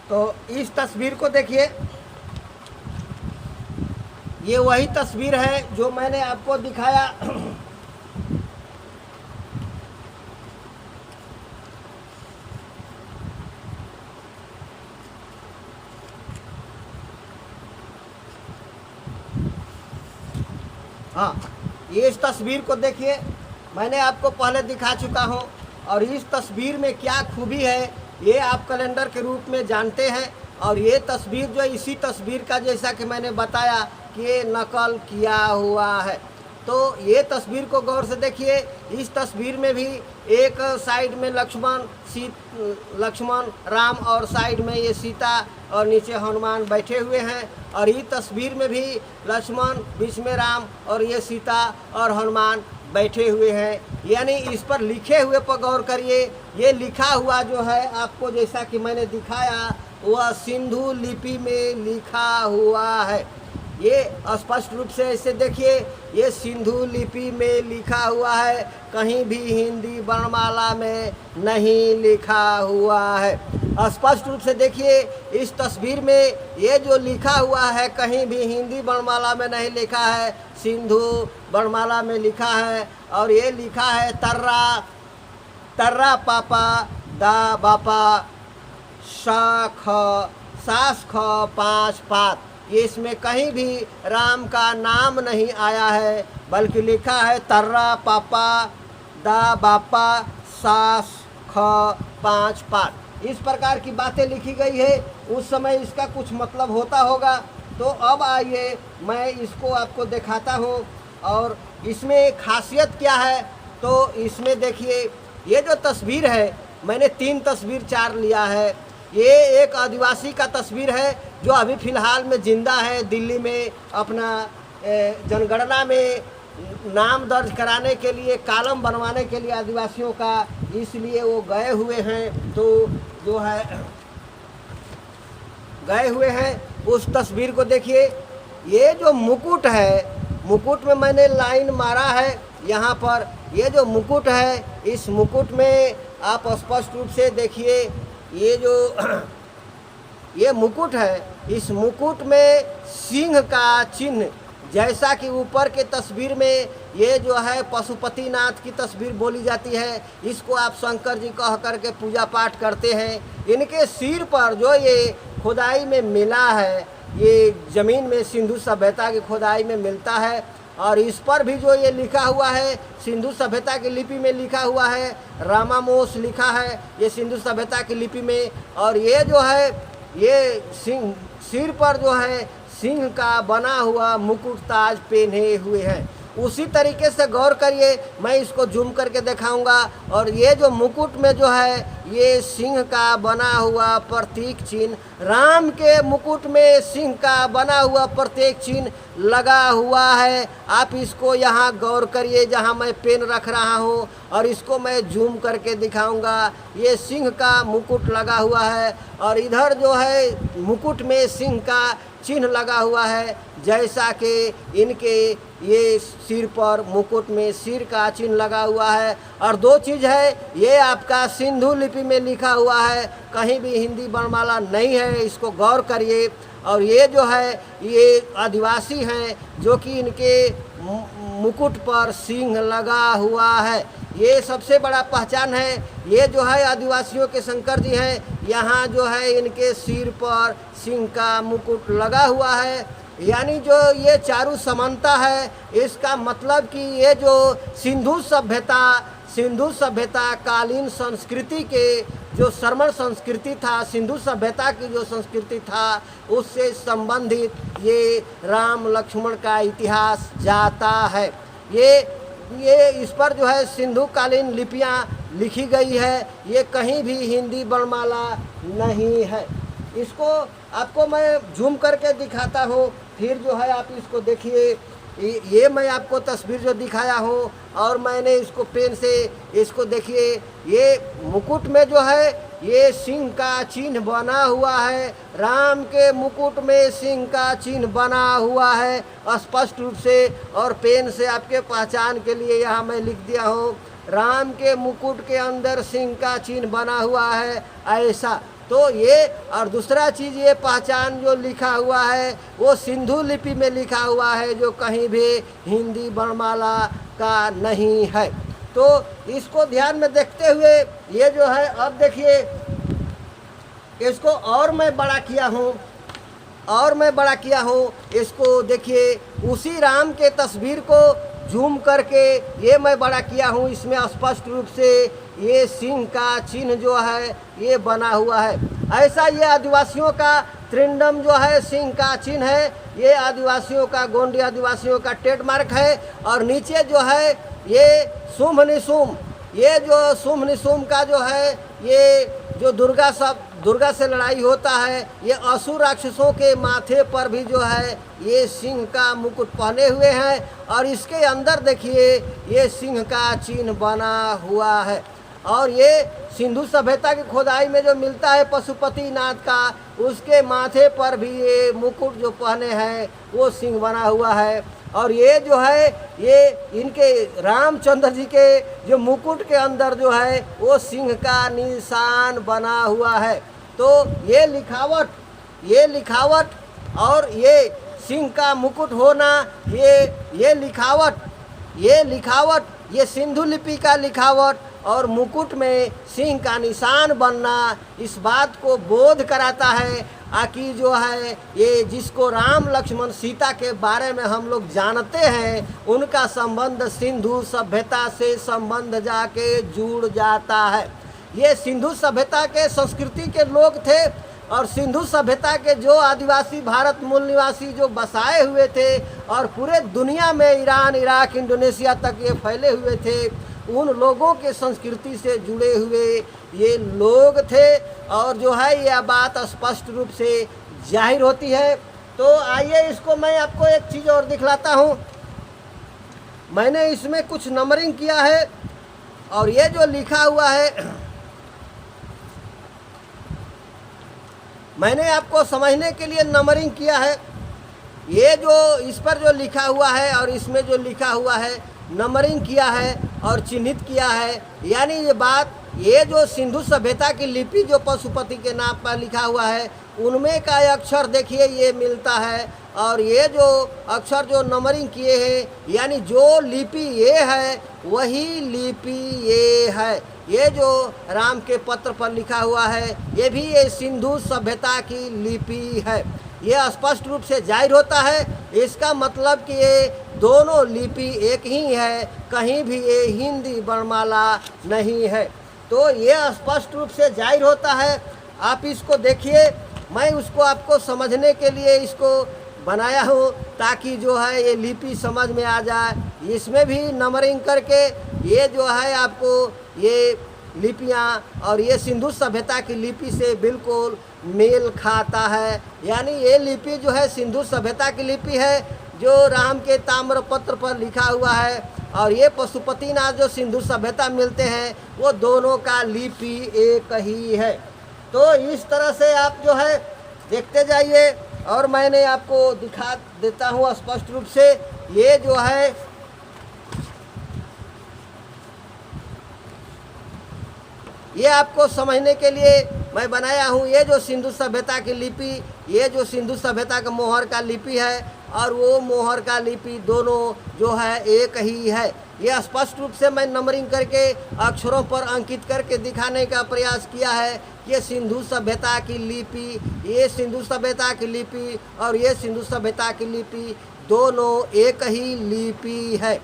तो इस तस्वीर को देखिए, ये वही तस्वीर है जो मैंने आपको दिखाया। हाँ, ये इस तस्वीर को देखिए, मैंने आपको पहले दिखा चुका हूँ, और इस तस्वीर में क्या खूबी है ये आप कैलेंडर के रूप में जानते हैं। और ये तस्वीर जो इसी तस्वीर का, जैसा कि मैंने बताया कि ये नकल किया हुआ है। तो ये तस्वीर को गौर से देखिए। इस तस्वीर में भी एक साइड में लक्ष्मण राम, और साइड में ये सीता, और नीचे हनुमान बैठे हुए हैं। और ये तस्वीर में भी लक्ष्मण, बीच में राम, और ये सीता और हनुमान बैठे हुए हैं। यानी इस पर लिखे हुए पर गौर करिए। ये लिखा हुआ जो है आपको, जैसा कि मैंने दिखाया, वह सिंधु लिपि में लिखा हुआ है। ये स्पष्ट रूप से ऐसे देखिए, ये सिंधु लिपि में लिखा हुआ है, कहीं भी हिंदी वर्णमाला में नहीं लिखा हुआ है। स्पष्ट रूप से देखिए इस तस्वीर में, ये जो लिखा हुआ है कहीं भी हिंदी वर्णमाला में नहीं लिखा है, सिंधु वर्णमाला में लिखा है। और ये लिखा है तर्रा पापा दा बापा सा ख सास ख 5 पात। ये इसमें कहीं भी राम का नाम नहीं आया है, बल्कि लिखा है तर्रा पापा दा बापा सास ख 5 पात। इस प्रकार की बातें लिखी गई है। उस समय इसका कुछ मतलब होता होगा। तो अब आइए मैं इसको आपको दिखाता हूँ, और इसमें खासियत क्या है। तो इसमें देखिए, ये जो तस्वीर है, मैंने 3 तस्वीर 4 लिया है। ये एक आदिवासी का तस्वीर है जो अभी फ़िलहाल में ज़िंदा है, दिल्ली में अपना जनगणना में नाम दर्ज कराने के लिए, कॉलम बनवाने के लिए आदिवासियों का, इसलिए वो गए हुए हैं। तो जो है गए हुए हैं। उस तस्वीर को देखिए, ये जो मुकुट है, मुकुट में मैंने लाइन मारा है यहाँ पर। ये जो मुकुट है, इस मुकुट में आप स्पष्ट रूप से देखिए, ये जो ये मुकुट है, इस मुकुट में सिंह का चिन्ह, जैसा कि ऊपर के तस्वीर में ये जो है पशुपतिनाथ की तस्वीर बोली जाती है। इसको आप शंकर जी कह करके पूजा पाठ करते हैं। इनके सिर पर जो ये खुदाई में मिला है, ये ज़मीन में सिंधु सभ्यता की खुदाई में मिलता है। और इस पर भी जो ये लिखा हुआ है सिंधु सभ्यता की लिपि में लिखा हुआ है, रामामोस लिखा है ये सिंधु सभ्यता की लिपि में। और ये जो है ये सिर पर जो है सिंह का बना हुआ मुकुट ताज पहने हुए हैं। उसी तरीके से गौर करिए, मैं इसको जूम करके दिखाऊंगा। और ये जो मुकुट में जो है ये सिंह का बना हुआ प्रतीक चिन्ह, राम के मुकुट में सिंह का बना हुआ प्रतीक चिन्ह लगा हुआ है। आप इसको यहाँ गौर करिए जहाँ मैं पेन रख रहा हूँ, और इसको मैं जूम करके दिखाऊंगा। ये सिंह का मुकुट लगा हुआ है और इधर जो है मुकुट में सिंह का चिन्ह लगा हुआ है, जैसा कि इनके ये सिर पर मुकुट में सिर का चिन्ह लगा हुआ है। और दो चीज़ है, ये आपका सिंधु लिपि में लिखा हुआ है, कहीं भी हिंदी वर्णमाला नहीं है, इसको गौर करिए। और ये जो है ये आदिवासी हैं जो कि इनके मुकुट पर सिंह लगा हुआ है, ये सबसे बड़ा पहचान है। ये जो है आदिवासियों के शंकर जी हैं, यहाँ जो है इनके सिर पर सिंह का मुकुट लगा हुआ है। यानी जो ये चारू समानता है, इसका मतलब कि ये जो सिंधु सभ्यता कालीन संस्कृति के जो श्रमण संस्कृति था, सिंधु सभ्यता की जो संस्कृति था, उससे संबंधित ये राम लक्ष्मण का इतिहास जाता है। ये इस पर जो है सिंधु कालीन लिपियाँ लिखी गई है, ये कहीं भी हिंदी वर्णमाला नहीं है। इसको आपको मैं जूम करके दिखाता हूँ, फिर जो है आप इसको देखिए। ये मैं आपको तस्वीर जो दिखाया हूँ और मैंने इसको पेन से इसको देखिए, ये मुकुट में जो है ये सिंह का चिन्ह बना हुआ है, राम के मुकुट में सिंह का चिन्ह बना हुआ है स्पष्ट रूप से। और पेन से आपके पहचान के लिए यहाँ मैं लिख दिया हूँ, राम के मुकुट के अंदर सिंह का चिन्ह बना हुआ है, ऐसा। तो ये और दूसरा चीज़, ये पहचान जो लिखा हुआ है वो सिंधु लिपि में लिखा हुआ है, जो कहीं भी हिंदी वर्णमाला का नहीं है। तो इसको ध्यान में देखते हुए ये जो है, अब देखिए इसको और मैं बड़ा किया हूँ, इसको देखिए। उसी राम के तस्वीर को जूम करके ये मैं बड़ा किया हूँ, इसमें स्पष्ट रूप से ये सिंह का चिन्ह जो है ये बना हुआ है। ऐसा ये आदिवासियों का त्रिंडम जो है सिंह का चिन्ह है, ये आदिवासियों का, गोंडी आदिवासियों का ट्रेडमार्क है। और नीचे जो है ये शुंभ निशुंभ, ये जो शुंभ निशुंभ का जो है, ये जो दुर्गा से लड़ाई होता है, ये असुर राक्षसों के माथे पर भी जो है ये सिंह का मुकुट पहने हुए हैं। और इसके अंदर देखिए ये सिंह का चिन्ह बना हुआ है। और ये सिंधु सभ्यता की खुदाई में जो मिलता है पशुपतिनाथ का, उसके माथे पर भी ये मुकुट जो पहने हैं वो सिंह बना हुआ है। और ये जो है ये इनके रामचंद्र जी के जो मुकुट के अंदर जो है वो सिंह का निशान बना हुआ है। तो ये लिखावट और ये सिंह का मुकुट होना, ये लिखावट ये सिंधु लिपि का लिखावट और मुकुट में सिंह का निशान बनना इस बात को बोध कराता है कि जो है ये जिसको राम लक्ष्मण सीता के बारे में हम लोग जानते हैं, उनका संबंध सिंधु सभ्यता से संबंध जाके जुड़ जाता है। ये सिंधु सभ्यता के संस्कृति के लोग थे और सिंधु सभ्यता के जो आदिवासी भारत मूल निवासी जो बसाए हुए थे और पूरे दुनिया में ईरान, इराक, इंडोनेशिया तक ये फैले हुए थे, उन लोगों के संस्कृति से जुड़े हुए ये लोग थे। और जो है यह बात स्पष्ट रूप से जाहिर होती है। तो आइए इसको मैं आपको एक चीज़ और दिखलाता हूँ। मैंने इसमें कुछ नंबरिंग किया है और ये जो लिखा हुआ है, मैंने आपको समझने के लिए नंबरिंग किया है। ये जो इस पर जो लिखा हुआ है और इसमें जो लिखा हुआ है, नंबरिंग किया है और चिन्हित किया है। यानी ये बात ये जो सिंधु सभ्यता की लिपि जो पशुपति के नाम पर लिखा हुआ है उनमें का अक्षर देखिए ये मिलता है, और ये जो अक्षर जो नंबरिंग किए हैं यानी जो लिपि ये है वही लिपि ये है। ये जो राम के पत्र पर लिखा हुआ है ये भी ये सिंधु सभ्यता की लिपि है। ये स्पष्ट रूप से जाहिर होता है, इसका मतलब कि ये दोनों लिपि एक ही है, कहीं भी ये हिंदी वर्णमाला नहीं है। तो ये स्पष्ट रूप से जाहिर होता है। आप इसको देखिए, मैं उसको आपको समझने के लिए इसको बनाया हूँ ताकि जो है ये लिपि समझ में आ जाए। इसमें भी नंबरिंग करके ये जो है आपको ये लिपियाँ और ये सिंधु सभ्यता की लिपि से बिल्कुल मेल खाता है। यानी ये लिपि जो है सिंधु सभ्यता की लिपि है जो राम के ताम्रपत्र पर लिखा हुआ है, और ये पशुपतिनाथ जो सिंधु सभ्यता मिलते हैं वो दोनों का लिपि एक ही है। तो इस तरह से आप जो है देखते जाइए, और मैंने आपको दिखा देता हूँ स्पष्ट रूप से। ये जो है ये आपको समझने के लिए मैं बनाया हूँ। ये जो सिंधु सभ्यता की लिपि, ये जो सिंधु सभ्यता का मोहर का लिपि है और वो मोहर का लिपि दोनों जो है एक ही है। ये स्पष्ट रूप से मैं नंबरिंग करके अक्षरों पर अंकित करके दिखाने का प्रयास किया है। ये सिंधु सभ्यता की लिपि, ये सिंधु सभ्यता की लिपि और ये सिंधु सभ्यता की लिपि दोनों एक ही लिपि है।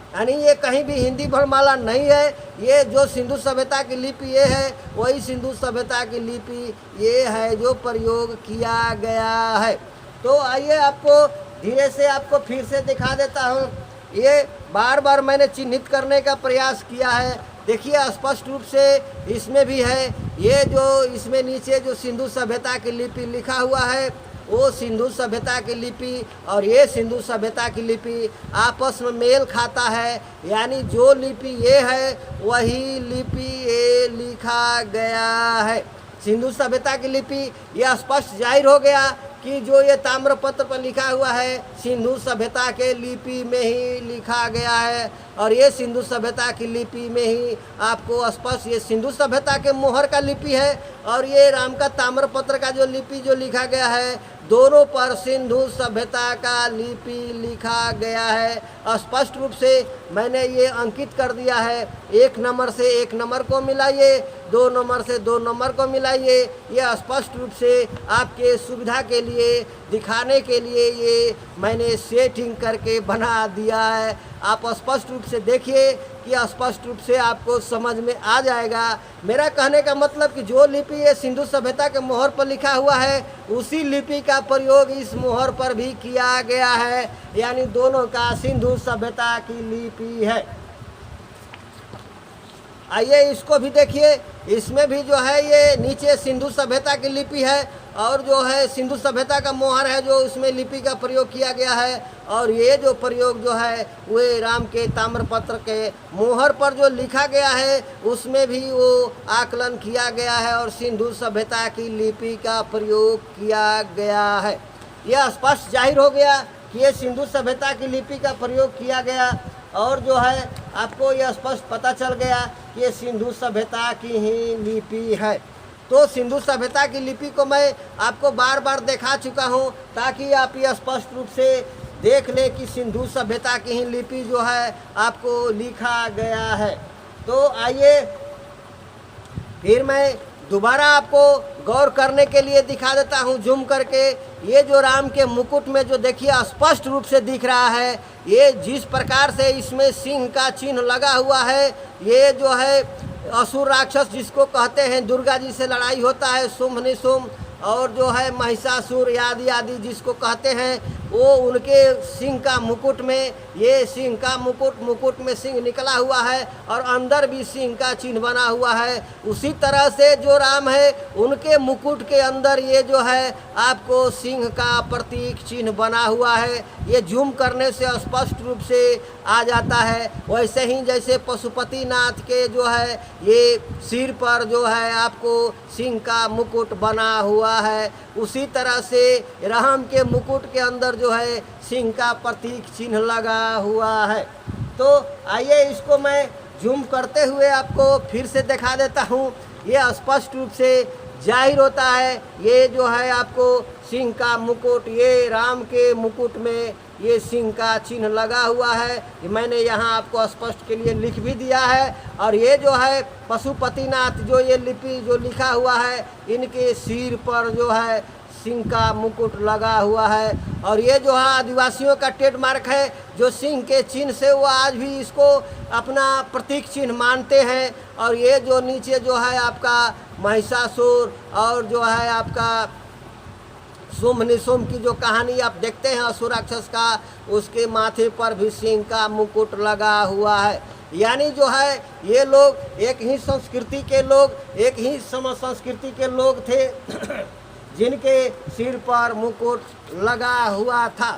यानी ये कहीं भी हिंदी वर्णमाला नहीं है। ये जो सिंधु सभ्यता की लिपि ये है वही सिंधु सभ्यता की लिपि ये है जो प्रयोग किया गया है। तो आइए आपको धीरे से आपको फिर से दिखा देता हूँ। ये बार बार मैंने चिन्हित करने का प्रयास किया है। देखिए स्पष्ट रूप से इसमें भी है। ये जो इसमें नीचे जो सिंधु सभ्यता की लिपि लिखा हुआ है वो सिंधु सभ्यता की लिपि और ये सिंधु सभ्यता की लिपि आपस में मेल खाता है। यानी जो लिपि ये है वही लिपि ये लिखा गया है। सिंधु सभ्यता की लिपि यह स्पष्ट जाहिर हो गया कि जो ये ताम्रपत्र पर लिखा हुआ है सिंधु सभ्यता के लिपि में ही लिखा गया है, और ये सिंधु सभ्यता की लिपि में ही आपको स्पष्ट ये सिंधु सभ्यता के मोहर का लिपि है, और ये राम का ताम्रपत्र का जो लिपि जो लिखा गया है दोनों पर सिंधु सभ्यता का लिपि लिखा गया है। स्पष्ट रूप से मैंने ये अंकित कर दिया है। एक नंबर से एक नंबर को मिलाइए, दो नंबर से दो नंबर को मिलाइए। ये स्पष्ट रूप से आपके सुविधा के लिए दिखाने के लिए ये मैंने सेटिंग करके बना दिया है। आप स्पष्ट रूप से देखिए कि स्पष्ट रूप से आपको समझ में आ जाएगा। मेरा कहने का मतलब कि जो लिपि ये सिंधु सभ्यता के मोहर पर लिखा हुआ है उसी लिपि का प्रयोग इस मोहर पर भी किया गया है। यानी दोनों का सिंधु सभ्यता की लिपि है। आइए इसको भी देखिए। इसमें भी जो है ये नीचे सिंधु सभ्यता की लिपि है और जो है सिंधु सभ्यता का मोहर है जो उसमें लिपि का प्रयोग किया गया है, और ये जो प्रयोग जो है वे राम के ताम्रपत्र के मोहर पर जो लिखा गया है उसमें भी वो आकलन किया गया है और सिंधु सभ्यता की लिपि का प्रयोग किया गया है। यह स्पष्ट जाहिर हो गया कि ये सिंधु सभ्यता की लिपि का प्रयोग किया गया, और जो है आपको यह स्पष्ट पता चल गया कि ये सिंधु सभ्यता की ही लिपि है। तो सिंधु सभ्यता की लिपि को मैं आपको बार बार दिखा चुका हूँ ताकि आप ये स्पष्ट रूप से देख लें कि सिंधु सभ्यता की ही लिपि जो है आपको लिखा गया है। तो आइए फिर मैं दोबारा आपको गौर करने के लिए दिखा देता हूँ जूम करके। ये जो राम के मुकुट में जो देखिए स्पष्ट रूप से दिख रहा है, ये जिस प्रकार से इसमें सिंह का चिन्ह लगा हुआ है, ये जो है असुर राक्षस जिसको कहते हैं दुर्गा जी से लड़ाई होता है शुंभ निशुंभ, और जो है महिषासुर आदि आदि जिसको कहते हैं, वो उनके सिंह का मुकुट में ये सिंह का मुकुट में सिंह निकला हुआ है और अंदर भी सिंह का चिन्ह बना हुआ है। उसी तरह से जो राम है उनके मुकुट के अंदर ये जो है आपको सिंह का प्रतीक चिन्ह बना हुआ है। ये जूम करने से स्पष्ट रूप से आ जाता है। वैसे ही जैसे पशुपतिनाथ के जो है ये सिर पर जो है आपको सिंह का मुकुट बना हुआ है, उसी तरह से राम के मुकुट के अंदर जो है सिंह का प्रतीक चिन्ह लगा हुआ है। तो आइए इसको मैं जूम करते हुए आपको फिर से दिखा देता हूँ। ये स्पष्ट रूप से जाहिर होता है। ये जो है आपको सिंह का मुकुट, ये राम के मुकुट में ये सिंह का चिन्ह लगा हुआ है। मैंने यहाँ आपको स्पष्ट के लिए लिख भी दिया है। और ये जो है पशुपतिनाथ जो ये लिपि जो लिखा हुआ है, इनके सिर पर जो है सिंह का मुकुट लगा हुआ है। और ये जो है आदिवासियों का ट्रेडमार्क है, जो सिंह के चिन्ह से वो आज भी इसको अपना प्रतीक चिन्ह मानते हैं। और ये जो नीचे जो है आपका महिषासुर और जो है आपका शुंभ निशुंभ की जो कहानी आप देखते हैं असुर राक्षस का, उसके माथे पर भी सिंह का मुकुट लगा हुआ है। यानी जो है ये लोग एक ही संस्कृति के लोग, एक ही सम संस्कृति के लोग थे जिनके सिर पर मुकुट लगा हुआ था।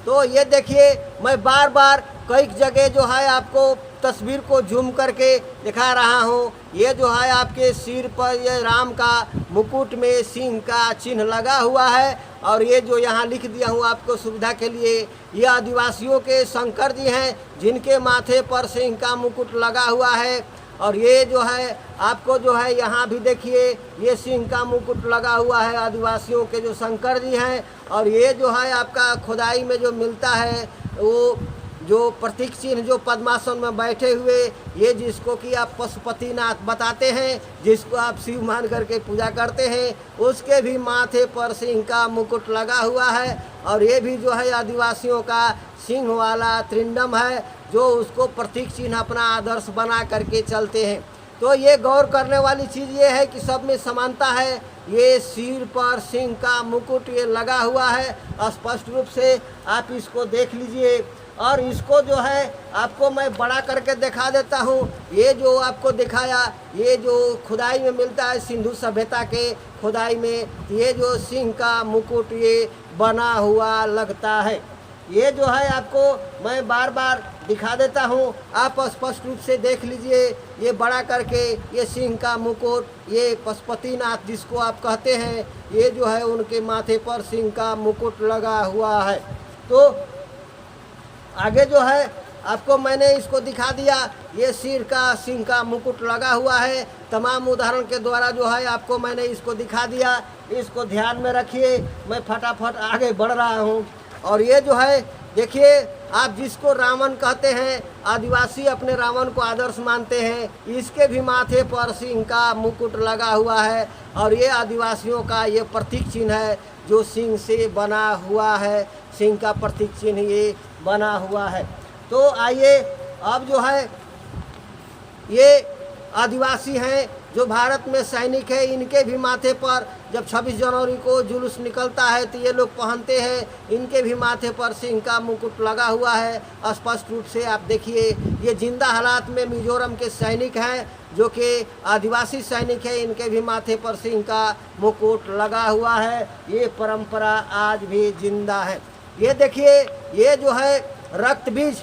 तो ये देखिए, मैं बार बार कई जगह जो है आपको तस्वीर को जूम करके दिखा रहा हूँ। ये जो है आपके सिर पर ये राम का मुकुट में सिंह का चिन्ह लगा हुआ है। और ये जो यहाँ लिख दिया हूँ आपको सुविधा के लिए, ये आदिवासियों के शंकर जी हैं जिनके माथे पर सिंह का मुकुट लगा हुआ है। और ये जो है आपको जो है यहाँ भी देखिए, ये सिंह का मुकुट लगा हुआ है, आदिवासियों के जो शंकर जी हैं। और ये जो है आपका खुदाई में जो मिलता है वो जो प्रतीक चिन्ह जो पद्मासन में बैठे हुए, ये जिसको कि आप पशुपतिनाथ बताते हैं, जिसको आप शिव मान करके पूजा करते हैं, उसके भी माथे पर सिंह का मुकुट लगा हुआ है। और ये भी जो है आदिवासियों का सिंह वाला त्रिंडम है, जो उसको प्रतीक चिन्ह अपना आदर्श बना करके चलते हैं। तो ये गौर करने वाली चीज़ ये है कि सब में समानता है। ये सिर पर सिंह का मुकुट ये लगा हुआ है, स्पष्ट रूप से आप इसको देख लीजिए। और इसको जो है आपको मैं बड़ा करके दिखा देता हूँ। ये जो आपको दिखाया, ये जो खुदाई में मिलता है सिंधु सभ्यता के खुदाई में, ये जो सिंह का मुकुट ये बना हुआ लगता है। ये जो है आपको मैं बार बार दिखा देता हूँ, आप स्पष्ट रूप से देख लीजिए। ये बड़ा करके ये सिंह का मुकुट, ये पशुपतिनाथ जिसको आप कहते हैं, ये जो है उनके माथे पर सिंह का मुकुट लगा हुआ है। तो आगे जो है आपको मैंने इसको दिखा दिया, ये सिर का सिंह का मुकुट लगा हुआ है। तमाम उदाहरण के द्वारा जो है आपको मैंने इसको दिखा दिया। इसको ध्यान में रखिए, मैं फटाफट आगे बढ़ रहा हूँ। और ये जो है देखिए, आप जिसको रावण कहते हैं, आदिवासी अपने रावण को आदर्श मानते हैं, इसके भी माथे पर सिंह का मुकुट लगा हुआ है। और ये आदिवासियों का ये प्रतीक चिन्ह है जो सिंह से बना हुआ है, सिंह का प्रतीक चिन्ह ये बना हुआ है। तो आइए अब जो है ये आदिवासी हैं जो भारत में सैनिक है, इनके भी माथे पर जब 26 जनवरी को जुलूस निकलता है तो ये लोग पहनते हैं, इनके भी माथे पर सिंह का मुकुट लगा हुआ है। स्पष्ट रूप से आप देखिए, ये जिंदा हालात में मिजोरम के सैनिक हैं जो कि आदिवासी सैनिक है, इनके भी माथे पर सिंह का मुकुट लगा हुआ है। ये परंपरा आज भी जिंदा है। ये देखिए, ये जो है रक्त बीज,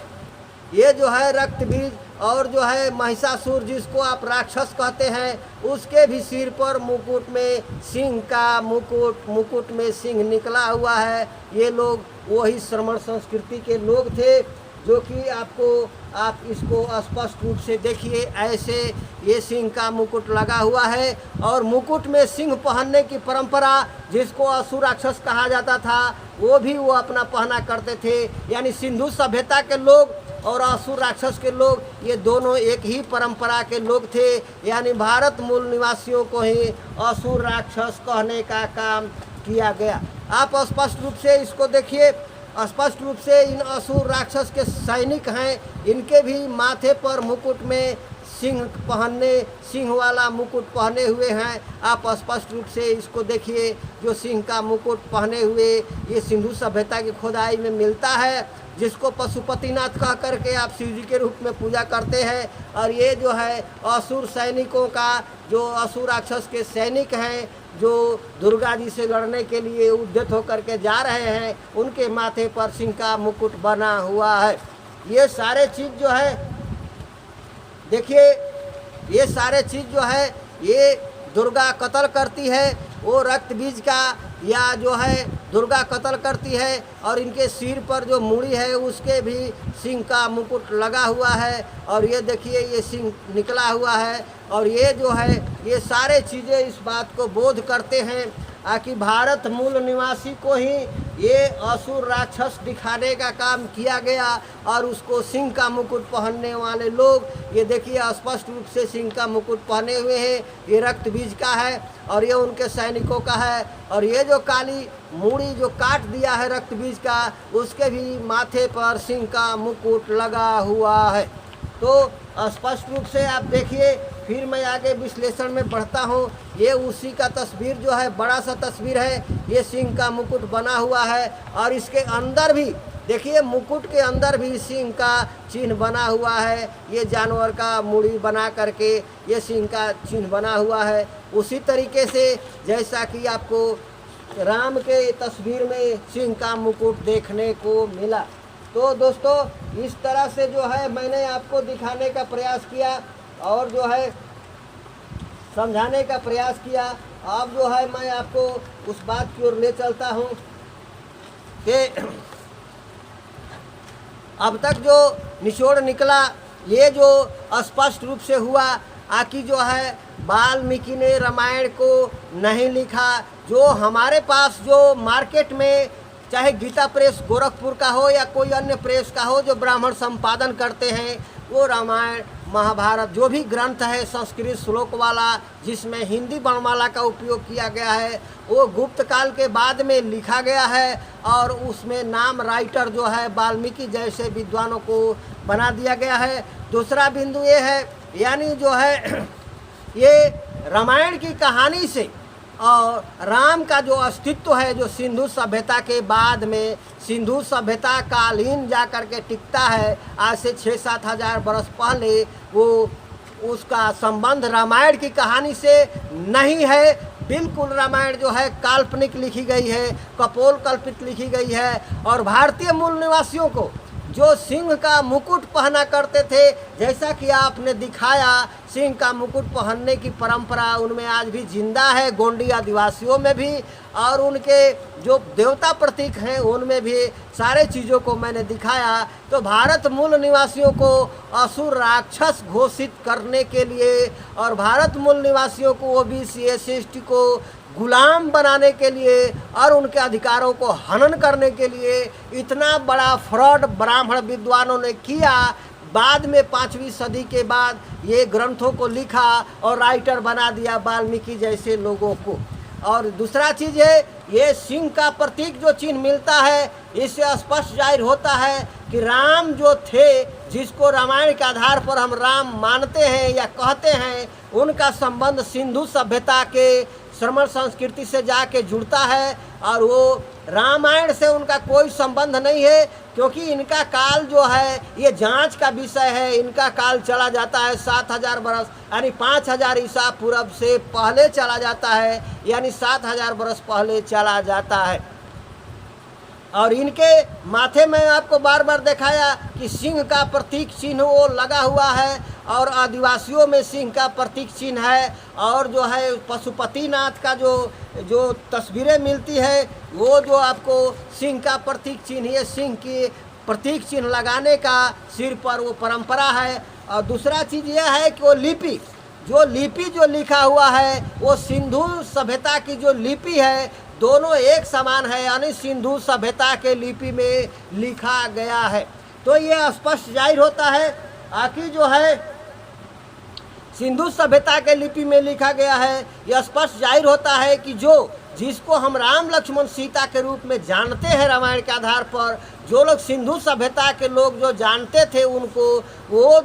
ये जो है रक्त बीज और जो है महिषासुर जिसको आप राक्षस कहते हैं, उसके भी सिर पर मुकुट में सिंह का मुकुट में सिंह निकला हुआ है। ये लोग वही श्रमण संस्कृति के लोग थे जो कि आप इसको स्पष्ट रूप से देखिए, ऐसे ये सिंह का मुकुट लगा हुआ है। और मुकुट में सिंह पहनने की परंपरा जिसको असुर राक्षस कहा जाता था, वो भी वो अपना पहना करते थे। यानी सिंधु सभ्यता के लोग और असुर राक्षस के लोग, ये दोनों एक ही परंपरा के लोग थे। यानी भारत मूल निवासियों को ही असुर राक्षस कहने का काम किया गया। आप स्पष्ट रूप से इसको देखिए, स्पष्ट रूप से इन असुर राक्षस के सैनिक हैं, इनके भी माथे पर मुकुट में सिंह वाला मुकुट पहने हुए हैं। आप स्पष्ट रूप से इसको देखिए, जो सिंह का मुकुट पहने हुए ये सिंधु सभ्यता की खुदाई में मिलता है, जिसको पशुपतिनाथ कह करके आप शिव जी के रूप में पूजा करते हैं। और ये जो है असुर सैनिकों का, जो असुर राक्षस के सैनिक हैं जो दुर्गा जी से लड़ने के लिए उद्यत होकर के जा रहे हैं, उनके माथे पर सिंह का मुकुट बना हुआ है। ये सारे चीज़ जो है देखिए, ये सारे चीज़ जो है ये दुर्गा कत्ल करती है। वो रक्त बीज का या जो है दुर्गा कत्ल करती है, और इनके सिर पर जो मूड़ी है उसके भी सिंह का मुकुट लगा हुआ है, और ये देखिए ये सिंह निकला हुआ है। और ये जो है ये सारे चीज़ें इस बात को बोध करते हैं कि भारत मूल निवासी को ही ये असुर राक्षस दिखाने का काम किया गया, और उसको सिंह का मुकुट पहनने वाले लोग ये देखिए स्पष्ट रूप से सिंह का मुकुट पहने हुए हैं। ये रक्त बीज का है और ये उनके सैनिकों का है, और ये जो काली मूड़ी जो काट दिया है रक्त बीज का, उसके भी माथे पर सिंह का मुकुट लगा हुआ है। तो स्पष्ट रूप से आप देखिए, फिर मैं आगे विश्लेषण में बढ़ता हूँ। ये उसी का तस्वीर जो है, बड़ा सा तस्वीर है, ये सिंह का मुकुट बना हुआ है, और इसके अंदर भी देखिए मुकुट के अंदर भी सिंह का चिन्ह बना हुआ है। ये जानवर का मूड़ी बना करके ये सिंह का चिन्ह बना हुआ है, उसी तरीके से जैसा कि आपको राम के तस्वीर में सिंह का मुकुट देखने को मिला। तो दोस्तों इस तरह से जो है मैंने आपको दिखाने का प्रयास किया और जो है समझाने का प्रयास किया। अब जो है मैं आपको उस बात की ओर ले चलता हूँ कि अब तक जो निचोड़ निकला, ये जो स्पष्ट रूप से हुआ कि जो है वाल्मीकि ने रामायण को नहीं लिखा। जो हमारे पास जो मार्केट में चाहे गीता प्रेस गोरखपुर का हो या कोई अन्य प्रेस का हो, जो ब्राह्मण संपादन करते हैं, वो रामायण महाभारत जो भी ग्रंथ है संस्कृत श्लोक वाला जिसमें हिंदी वर्णमाला का उपयोग किया गया है, वो गुप्त काल के बाद में लिखा गया है, और उसमें नाम राइटर जो है वाल्मीकि जैसे विद्वानों को बना दिया गया है। दूसरा बिंदु ये है, यानी जो है ये रामायण की कहानी से और राम का जो अस्तित्व है, जो सिंधु सभ्यता के बाद में सिंधु सभ्यता कालीन जा कर के टिकता है, आज से 6-7 हज़ार बरस पहले, वो उसका संबंध रामायण की कहानी से नहीं है। बिल्कुल रामायण जो है काल्पनिक लिखी गई है, कपोल कल्पित लिखी गई है, और भारतीय मूल निवासियों को जो सिंह का मुकुट पहना करते थे, जैसा कि आपने दिखाया, सिंह का मुकुट पहनने की परंपरा उनमें आज भी जिंदा है, गोंडी आदिवासियों में भी, और उनके जो देवता प्रतीक हैं उनमें भी सारे चीज़ों को मैंने दिखाया। तो भारत मूल निवासियों को असुर राक्षस घोषित करने के लिए और भारत मूल निवासियों को ओबीसी SC को गुलाम बनाने के लिए और उनके अधिकारों को हनन करने के लिए इतना बड़ा फ्रॉड ब्राह्मण विद्वानों ने किया। बाद में 5वीं सदी के बाद ये ग्रंथों को लिखा और राइटर बना दिया वाल्मीकि जैसे लोगों को। और दूसरा चीज़ है, ये सिंह का प्रतीक जो चिन्ह मिलता है, इससे स्पष्ट जाहिर होता है कि राम जो थे, जिसको रामायण के आधार पर हम राम मानते हैं या कहते हैं, उनका संबंध सिंधु सभ्यता के श्रमण संस्कृति से जाके जुड़ता है, और वो रामायण से उनका कोई संबंध नहीं है, क्योंकि इनका काल जो है ये जांच का विषय है। इनका काल चला जाता है 7000 बरस, यानी 5000 ईसा पूर्व से पहले चला जाता है, यानी 7000 बरस पहले चला जाता है। और इनके माथे में आपको बार बार दिखाया कि सिंह का प्रतीक चिन्ह वो लगा हुआ है, और आदिवासियों में सिंह का प्रतीक चिन्ह है, और जो है पशुपतिनाथ का जो तस्वीरें मिलती है, वो जो आपको सिंह का प्रतीक चिन्ह, ये सिंह की प्रतीक चिन्ह लगाने का सिर पर वो परंपरा है। और दूसरा चीज़ यह है कि वो लिपि जो लिखा हुआ है, वो सिंधु सभ्यता की जो लिपि है, दोनों एक समान है, यानी सिंधु सभ्यता के लिपि में लिखा गया है। तो ये स्पष्ट जाहिर होता है कि जो है सिंधु सभ्यता के लिपि में लिखा गया है। यह स्पष्ट जाहिर होता है कि जिसको हम राम लक्ष्मण सीता के रूप में जानते हैं रामायण के आधार पर, जो लोग सिंधु सभ्यता के लोग जो जानते थे उनको, वो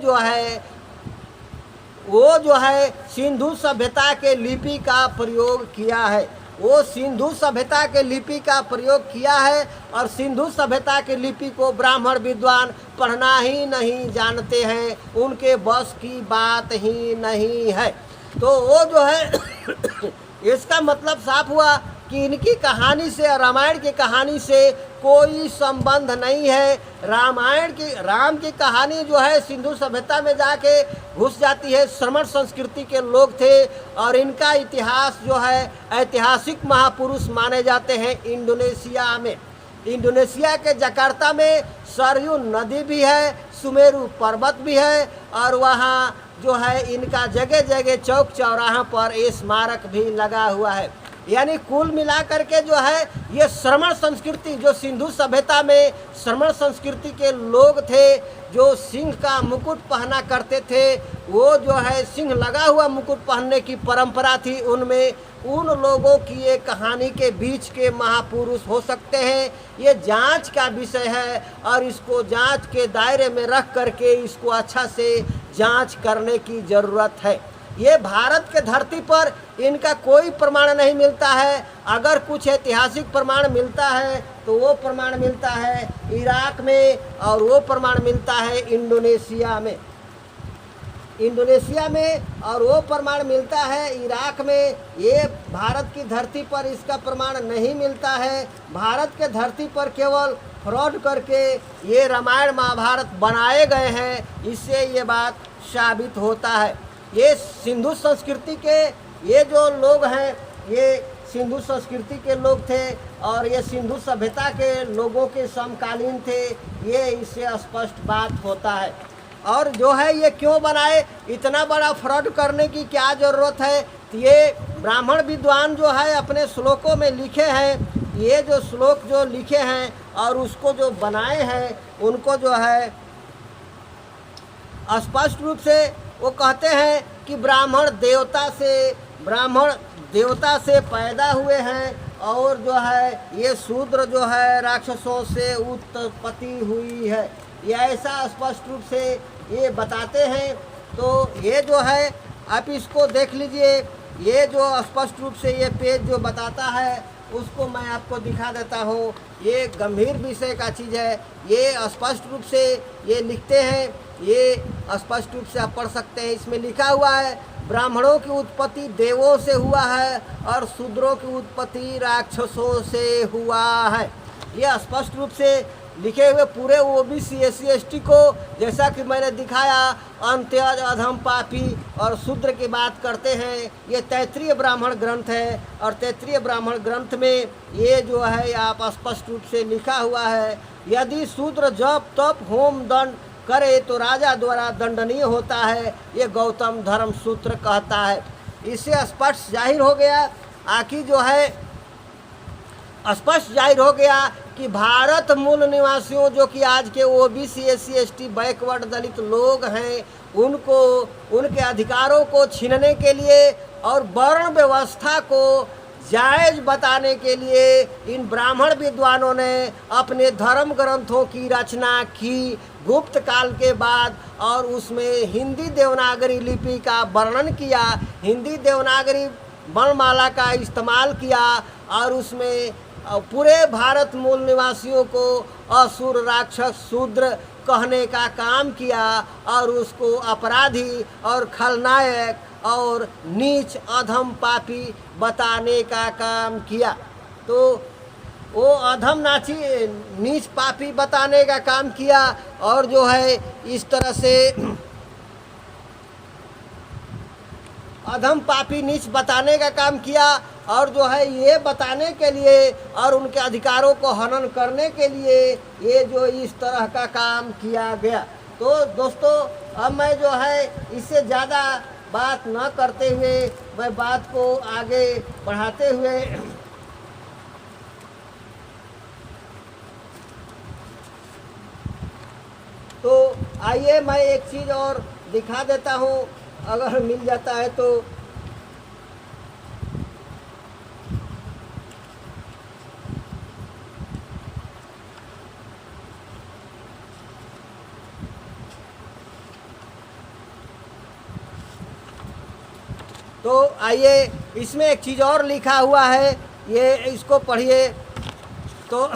जो है सिंधु सभ्यता के लिपि का प्रयोग किया है। वो सिंधु सभ्यता के लिपि का प्रयोग किया है, और सिंधु सभ्यता के लिपि को ब्राह्मण विद्वान पढ़ना ही नहीं जानते हैं, उनके बस की बात ही नहीं है। तो वो जो है इसका मतलब साफ हुआ कि इनकी कहानी से, रामायण की कहानी से कोई संबंध नहीं है। राम की कहानी जो है सिंधु सभ्यता में जाके घुस जाती है। श्रमण संस्कृति के लोग थे और इनका इतिहास जो है ऐतिहासिक महापुरुष माने जाते हैं इंडोनेशिया में। इंडोनेशिया के जकार्ता में सरयू नदी भी है, सुमेरु पर्वत भी है और वहाँ जो है इनका जगह जगह चौक चौराहा पर ये स्मारक भी लगा हुआ है। यानी कुल मिलाकर के जो है ये श्रमण संस्कृति, जो सिंधु सभ्यता में श्रमण संस्कृति के लोग थे जो सिंह का मुकुट पहना करते थे, वो जो है सिंह लगा हुआ मुकुट पहनने की परंपरा थी उनमें, उन लोगों की ये कहानी के बीच के महापुरुष हो सकते हैं। ये जांच का विषय है और इसको जांच के दायरे में रख करके इसको अच्छा से जांच करने की ज़रूरत है। ये भारत के धरती पर इनका कोई प्रमाण नहीं मिलता है। अगर कुछ ऐतिहासिक प्रमाण मिलता है तो वो प्रमाण मिलता है इराक में और वो प्रमाण मिलता है इंडोनेशिया में और वो प्रमाण मिलता है इराक में। ये भारत की धरती पर इसका प्रमाण नहीं मिलता है। भारत के धरती पर केवल फ्रॉड करके ये रामायण महाभारत बनाए गए हैं, इससे ये बात साबित होता है। ये सिंधु संस्कृति के ये जो लोग हैं, ये सिंधु संस्कृति के लोग थे और ये सिंधु सभ्यता के लोगों के समकालीन थे, ये इससे स्पष्ट बात होता है। और जो है ये क्यों बनाए, इतना बड़ा फ्रॉड करने की क्या ज़रूरत है। ये ब्राह्मण विद्वान जो है अपने श्लोकों में लिखे हैं, ये जो श्लोक जो लिखे हैं और उसको जो बनाए हैं उनको जो है स्पष्ट रूप से वो कहते हैं कि ब्राह्मण देवता से पैदा हुए हैं और जो है ये शूद्र जो है राक्षसों से उत्पत्ति हुई है। ये ऐसा स्पष्ट रूप से ये बताते हैं। तो ये जो है आप इसको देख लीजिए, ये जो स्पष्ट रूप से ये पेज जो बताता है उसको मैं आपको दिखा देता हूँ। ये गंभीर विषय का चीज़ है, ये स्पष्ट रूप से ये लिखते हैं, ये स्पष्ट रूप से आप पढ़ सकते हैं। इसमें लिखा हुआ है ब्राह्मणों की उत्पत्ति देवों से हुआ है और शूद्रों की उत्पत्ति राक्षसों से हुआ है। ये स्पष्ट रूप से लिखे हुए पूरे ओबीसी SC ST को, जैसा कि मैंने दिखाया, अंत्यज अधम पापी और शूद्र की बात करते हैं। ये तैत्रीय ब्राह्मण ग्रंथ है और तैत्रीय ब्राह्मण ग्रंथ में ये जो है आप स्पष्ट रूप से लिखा हुआ है, यदि शूद्र जप तप होम दंड करे तो राजा द्वारा दंडनीय होता है, ये गौतम धर्म सूत्र कहता है। इससे स्पष्ट जाहिर हो गया, आखिर जो है स्पष्ट जाहिर हो गया कि भारत मूल निवासियों जो कि आज के OBC SC ST बैकवर्ड दलित लोग हैं, उनको उनके अधिकारों को छीनने के लिए और वर्ण व्यवस्था को जायज़ बताने के लिए इन ब्राह्मण विद्वानों ने अपने धर्म ग्रंथों की रचना की गुप्त काल के बाद और उसमें हिंदी देवनागरी लिपि का वर्णन किया, हिंदी देवनागरी वर्णमाला का इस्तेमाल किया और उसमें पूरे भारत मूल निवासियों को असुर राक्षस शूद्र कहने का काम किया और उसको अपराधी और खलनायक और नीच अधम पापी बताने का काम किया। तो वो अधम नीच पापी बताने का काम किया और जो है इस तरह से अधम पापी नीच बताने का काम किया और जो है ये बताने के लिए और उनके अधिकारों को हनन करने के लिए ये जो इस तरह का काम किया गया। तो दोस्तों अब मैं जो है इससे ज़्यादा बात न करते हुए मैं बात को आगे बढ़ाते हुए तो आइए मैं एक चीज़ और दिखा देता हूँ, अगर मिल जाता है तो। तो आइए इसमें एक चीज़ और लिखा हुआ है, ये इसको पढ़िए। तो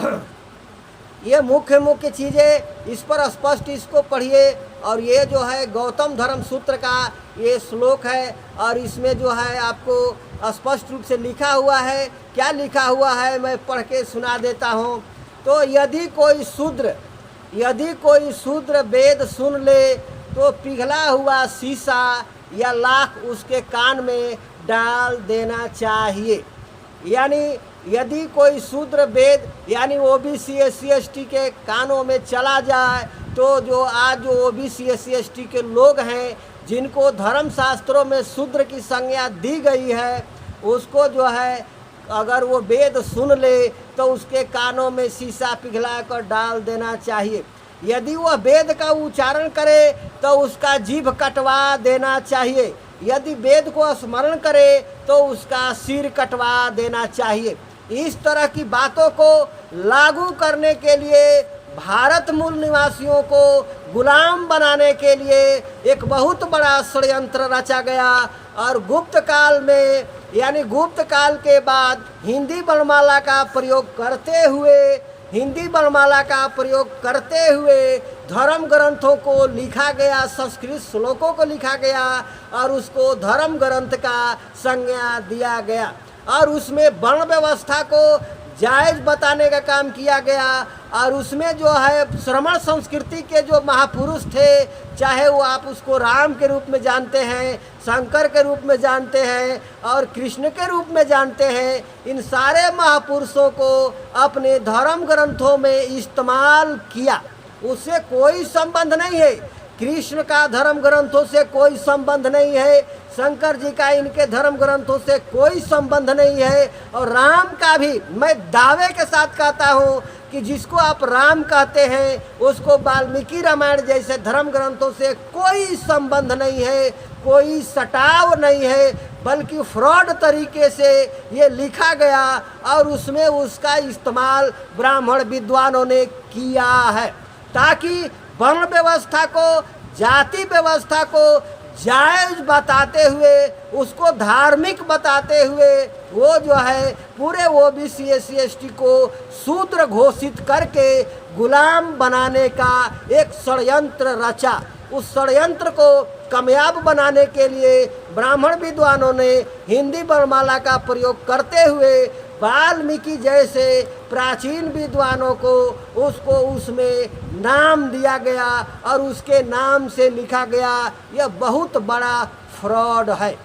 ये मुख्य चीज़ें इस पर स्पष्ट इसको पढ़िए और ये जो है गौतम धर्म सूत्र का ये श्लोक है और इसमें जो है आपको स्पष्ट रूप से लिखा हुआ है। क्या लिखा हुआ है मैं पढ़ के सुना देता हूँ। तो यदि कोई शूद्र वेद सुन ले तो पिघला हुआ शीशा या लाख उसके कान में डाल देना चाहिए। यानी यदि कोई शूद्र वेद यानी ओबीसी एससी एसटी के कानों में चला जाए तो जो आज जो ओबीसी एससी एसटी के लोग हैं जिनको धर्म शास्त्रों में शूद्र की संज्ञा दी गई है, उसको जो है अगर वो वेद सुन ले तो उसके कानों में शीशा पिघला कर डाल देना चाहिए। यदि वह वेद का उच्चारण करे तो उसका जीभ कटवा देना चाहिए। यदि वेद को स्मरण करे तो उसका सिर कटवा देना चाहिए। इस तरह की बातों को लागू करने के लिए भारत मूल निवासियों को गुलाम बनाने के लिए एक बहुत बड़ा षड्यंत्र रचा गया। और गुप्त काल में यानी गुप्त काल के बाद हिंदी वर्णमाला का प्रयोग करते हुए धर्म ग्रंथों को लिखा गया, संस्कृत श्लोकों को लिखा गया और उसको धर्म ग्रंथ का संज्ञा दिया गया। और उसमें वर्ण व्यवस्था को जायज़ बताने का काम किया गया। और उसमें जो है श्रमण संस्कृति के जो महापुरुष थे, चाहे वो आप उसको राम के रूप में जानते हैं, शंकर के रूप में जानते हैं और कृष्ण के रूप में जानते हैं, इन सारे महापुरुषों को अपने धर्म ग्रंथों में इस्तेमाल किया। उससे कोई संबंध नहीं है। कृष्ण का धर्म ग्रंथों से कोई संबंध नहीं है, शंकर जी का इनके धर्म ग्रंथों से कोई संबंध नहीं है। और राम का भी मैं दावे के साथ कहता हूँ कि जिसको आप राम कहते हैं उसको वाल्मीकि रामायण जैसे धर्म ग्रंथों से कोई संबंध नहीं है, कोई सटाव नहीं है, बल्कि फ्रॉड तरीके से ये लिखा गया और उसमें उसका इस्तेमाल ब्राह्मण विद्वानों ने किया है ताकि वर्ण व्यवस्था को, जाति व्यवस्था को जायज़ बताते हुए, उसको धार्मिक बताते हुए वो जो है पूरे ओबीसी एससी एसटी को शूद्र घोषित करके गुलाम बनाने का एक षड्यंत्र रचा। उस षड्यंत्र को कामयाब बनाने के लिए ब्राह्मण विद्वानों ने हिंदी वर्णमाला का प्रयोग करते हुए वाल्मीकि जैसे प्राचीन विद्वानों को उसको उसमें नाम दिया गया और उसके नाम से लिखा गया। यह बहुत बड़ा फ्रॉड है।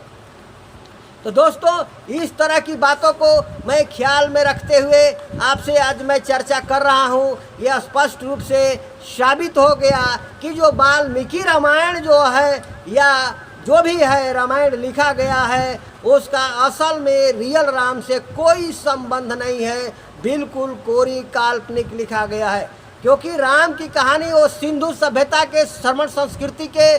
तो दोस्तों, इस तरह की बातों को मैं ख्याल में रखते हुए आपसे आज मैं चर्चा कर रहा हूँ। यह स्पष्ट रूप से साबित हो गया कि जो वाल्मीकि रामायण जो है या जो भी है रामायण लिखा गया है उसका असल में रियल राम से कोई संबंध नहीं है, बिल्कुल कोरी काल्पनिक लिखा गया है। क्योंकि राम की कहानी वो सिंधु सभ्यता के श्रमण संस्कृति के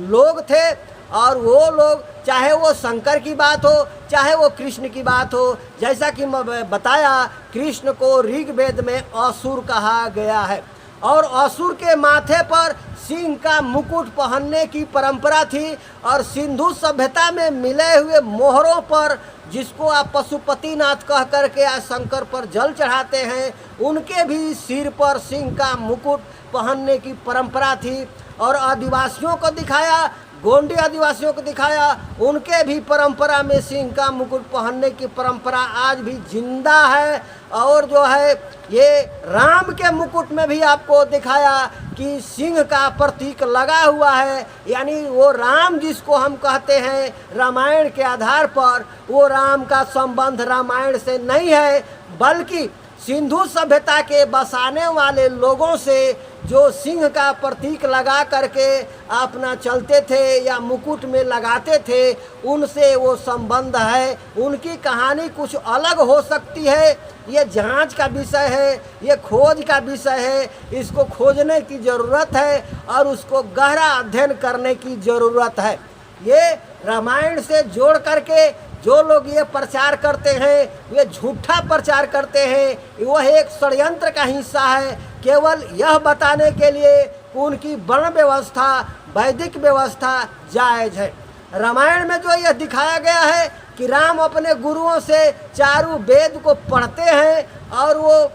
लोग थे और वो लोग चाहे वो शंकर की बात हो चाहे वो कृष्ण की बात हो, जैसा कि मैं बताया कृष्ण को ऋग्वेद में असुर कहा गया है और असुर के माथे पर सिंह का मुकुट पहनने की परंपरा थी। और सिंधु सभ्यता में मिले हुए मोहरों पर जिसको आप पशुपतिनाथ कह करके आज शंकर पर जल चढ़ाते हैं, उनके भी सिर पर सिंह का मुकुट पहनने की परंपरा थी। और आदिवासियों को दिखाया, गोंडी आदिवासियों को दिखाया, उनके भी परंपरा में सिंह का मुकुट पहनने की परंपरा आज भी जिंदा है। और जो है ये राम के मुकुट में भी आपको दिखाया कि सिंह का प्रतीक लगा हुआ है, यानी वो राम जिसको हम कहते हैं रामायण के आधार पर, वो राम का संबंध रामायण से नहीं है बल्कि सिंधु सभ्यता के बसाने वाले लोगों से जो सिंह का प्रतीक लगा करके अपना चलते थे या मुकुट में लगाते थे, उनसे वो संबंध है। उनकी कहानी कुछ अलग हो सकती है, ये जांच का विषय है, ये खोज का विषय है। इसको खोजने की ज़रूरत है और उसको गहरा अध्ययन करने की ज़रूरत है। ये रामायण से जोड़ करके जो लोग ये प्रचार करते हैं, ये झूठा प्रचार करते हैं, वह एक षड्यंत्र का हिस्सा है, केवल यह बताने के लिए कि उनकी वर्ण व्यवस्था, वैदिक व्यवस्था जायज़ है। रामायण में जो यह दिखाया गया है कि राम अपने गुरुओं से चारों वेद को पढ़ते हैं और वो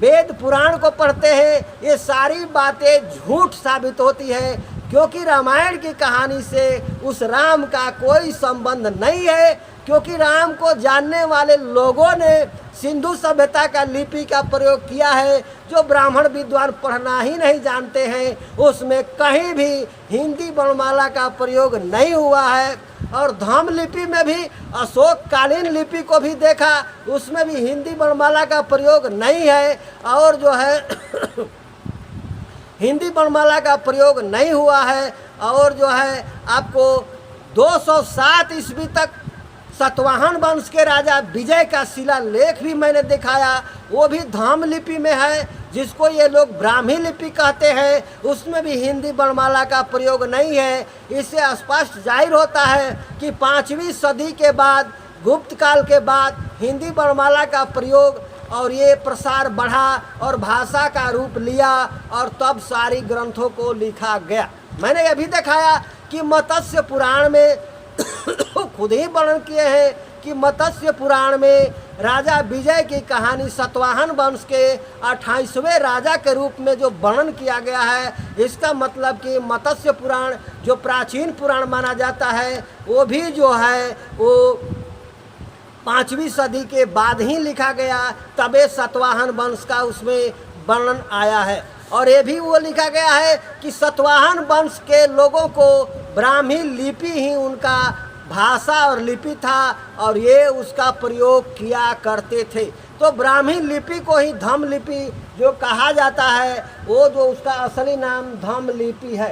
वेद पुराण को पढ़ते हैं, ये सारी बातें झूठ साबित होती है क्योंकि रामायण की कहानी से उस राम का कोई संबंध नहीं है। क्योंकि राम को जानने वाले लोगों ने सिंधु सभ्यता का लिपि का प्रयोग किया है, जो ब्राह्मण विद्वान पढ़ना ही नहीं जानते हैं उसमें कहीं भी हिंदी वर्णमाला का प्रयोग नहीं हुआ है। और धम्म लिपि में भी अशोक कालीन लिपि को भी देखा, उसमें भी हिंदी वर्णमाला का प्रयोग नहीं है, और जो है हिंदी वर्णमाला का प्रयोग नहीं हुआ है। और जो है आपको 207 ईस्वी तक सतवाहन वंश के राजा विजय का शिलालेख भी मैंने दिखाया, वो भी धम्म लिपि में है, जिसको ये लोग ब्राह्मी लिपि कहते हैं, उसमें भी हिंदी वर्णमाला का प्रयोग नहीं है। इससे स्पष्ट जाहिर होता है कि 5वीं सदी के बाद, गुप्त काल के बाद हिंदी वर्णमाला का प्रयोग और ये प्रसार बढ़ा और भाषा का रूप लिया, और तब सारी ग्रंथों को लिखा गया। मैंने यह भी दिखाया कि मत्स्य पुराण में खुद ही वर्णन किए हैं कि मत्स्य पुराण में राजा विजय की कहानी सतवाहन वंश के 28वें राजा के रूप में जो वर्णन किया गया है, इसका मतलब कि मत्स्य पुराण जो प्राचीन पुराण माना जाता है, वो भी जो है वो 5वीं सदी के बाद ही लिखा गया, तबे सतवाहन वंश का उसमें वर्णन आया है। और ये भी वो लिखा गया है कि सतवाहन वंश के लोगों को ब्राह्मी लिपि ही उनका भाषा और लिपि था, और ये उसका प्रयोग किया करते थे। तो ब्राह्मी लिपि को ही धम्म लिपि जो कहा जाता है, वो जो उसका असली नाम धम्म लिपि है।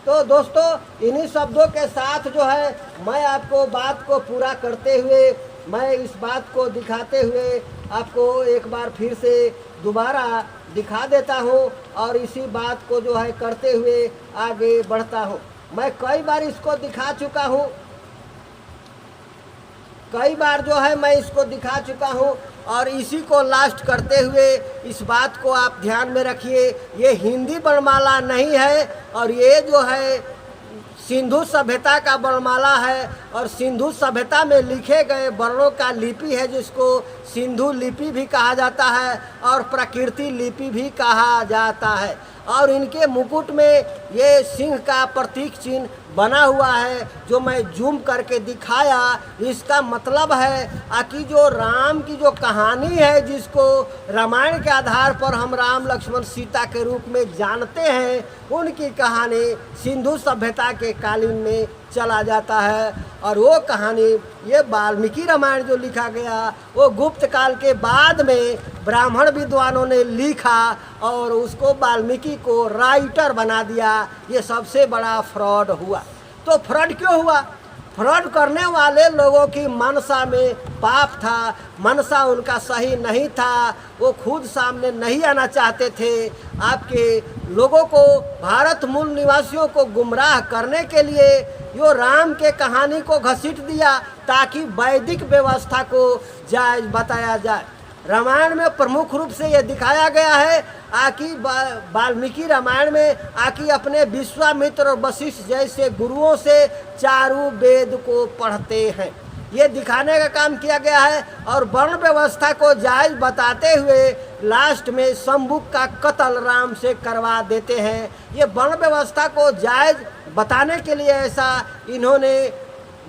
तो दोस्तों, इन्हीं शब्दों के साथ जो है मैं आपको बात को पूरा करते हुए, मैं इस बात को दिखाते हुए आपको एक बार फिर से दोबारा दिखा देता हूँ, और इसी बात को जो है करते हुए आगे बढ़ता हूँ। मैं कई बार इसको दिखा चुका हूँ, कई बार जो है मैं इसको दिखा चुका हूँ, और इसी को लास्ट करते हुए इस बात को आप ध्यान में रखिए, ये हिंदी वर्णमाला नहीं है, और ये जो है सिंधु सभ्यता का वर्णमाला है, और सिंधु सभ्यता में लिखे गए वर्णों का लिपि है, जिसको सिंधु लिपि भी कहा जाता है और प्रकृति लिपि भी कहा जाता है। और इनके मुकुट में ये सिंह का प्रतीक चिन्ह बना हुआ है, जो मैं जूम करके दिखाया। इसका मतलब है कि जो राम की जो कहानी है, जिसको रामायण के आधार पर हम राम लक्ष्मण सीता के रूप में जानते हैं, उनकी कहानी सिंधु सभ्यता के कालीन में चला जाता है। और वो कहानी, ये वाल्मीकि रामायण जो लिखा गया, वो गुप्त काल के बाद में ब्राह्मण विद्वानों ने लिखा और उसको वाल्मीकि को राइटर बना दिया। ये सबसे बड़ा फ्रॉड हुआ। तो फ्रॉड क्यों हुआ? फ्रॉड करने वाले लोगों की मनसा में पाप था, मनसा उनका सही नहीं था, वो खुद सामने नहीं आना चाहते थे। आपके लोगों को, भारत मूल निवासियों को गुमराह करने के लिए यो राम के कहानी को घसीट दिया, ताकि वैदिक व्यवस्था को जायज बताया जाए। रामायण में प्रमुख रूप से यह दिखाया गया है कि वाल्मीकि रामायण में कि अपने विश्वामित्र और वशिष्ठ जैसे गुरुओं से चारों वेद को पढ़ते हैं, ये दिखाने का काम किया गया है। और वर्ण व्यवस्था को जायज बताते हुए लास्ट में शंभुक का कत्ल राम से करवा देते हैं। ये वर्ण व्यवस्था को जायज बताने के लिए ऐसा इन्होंने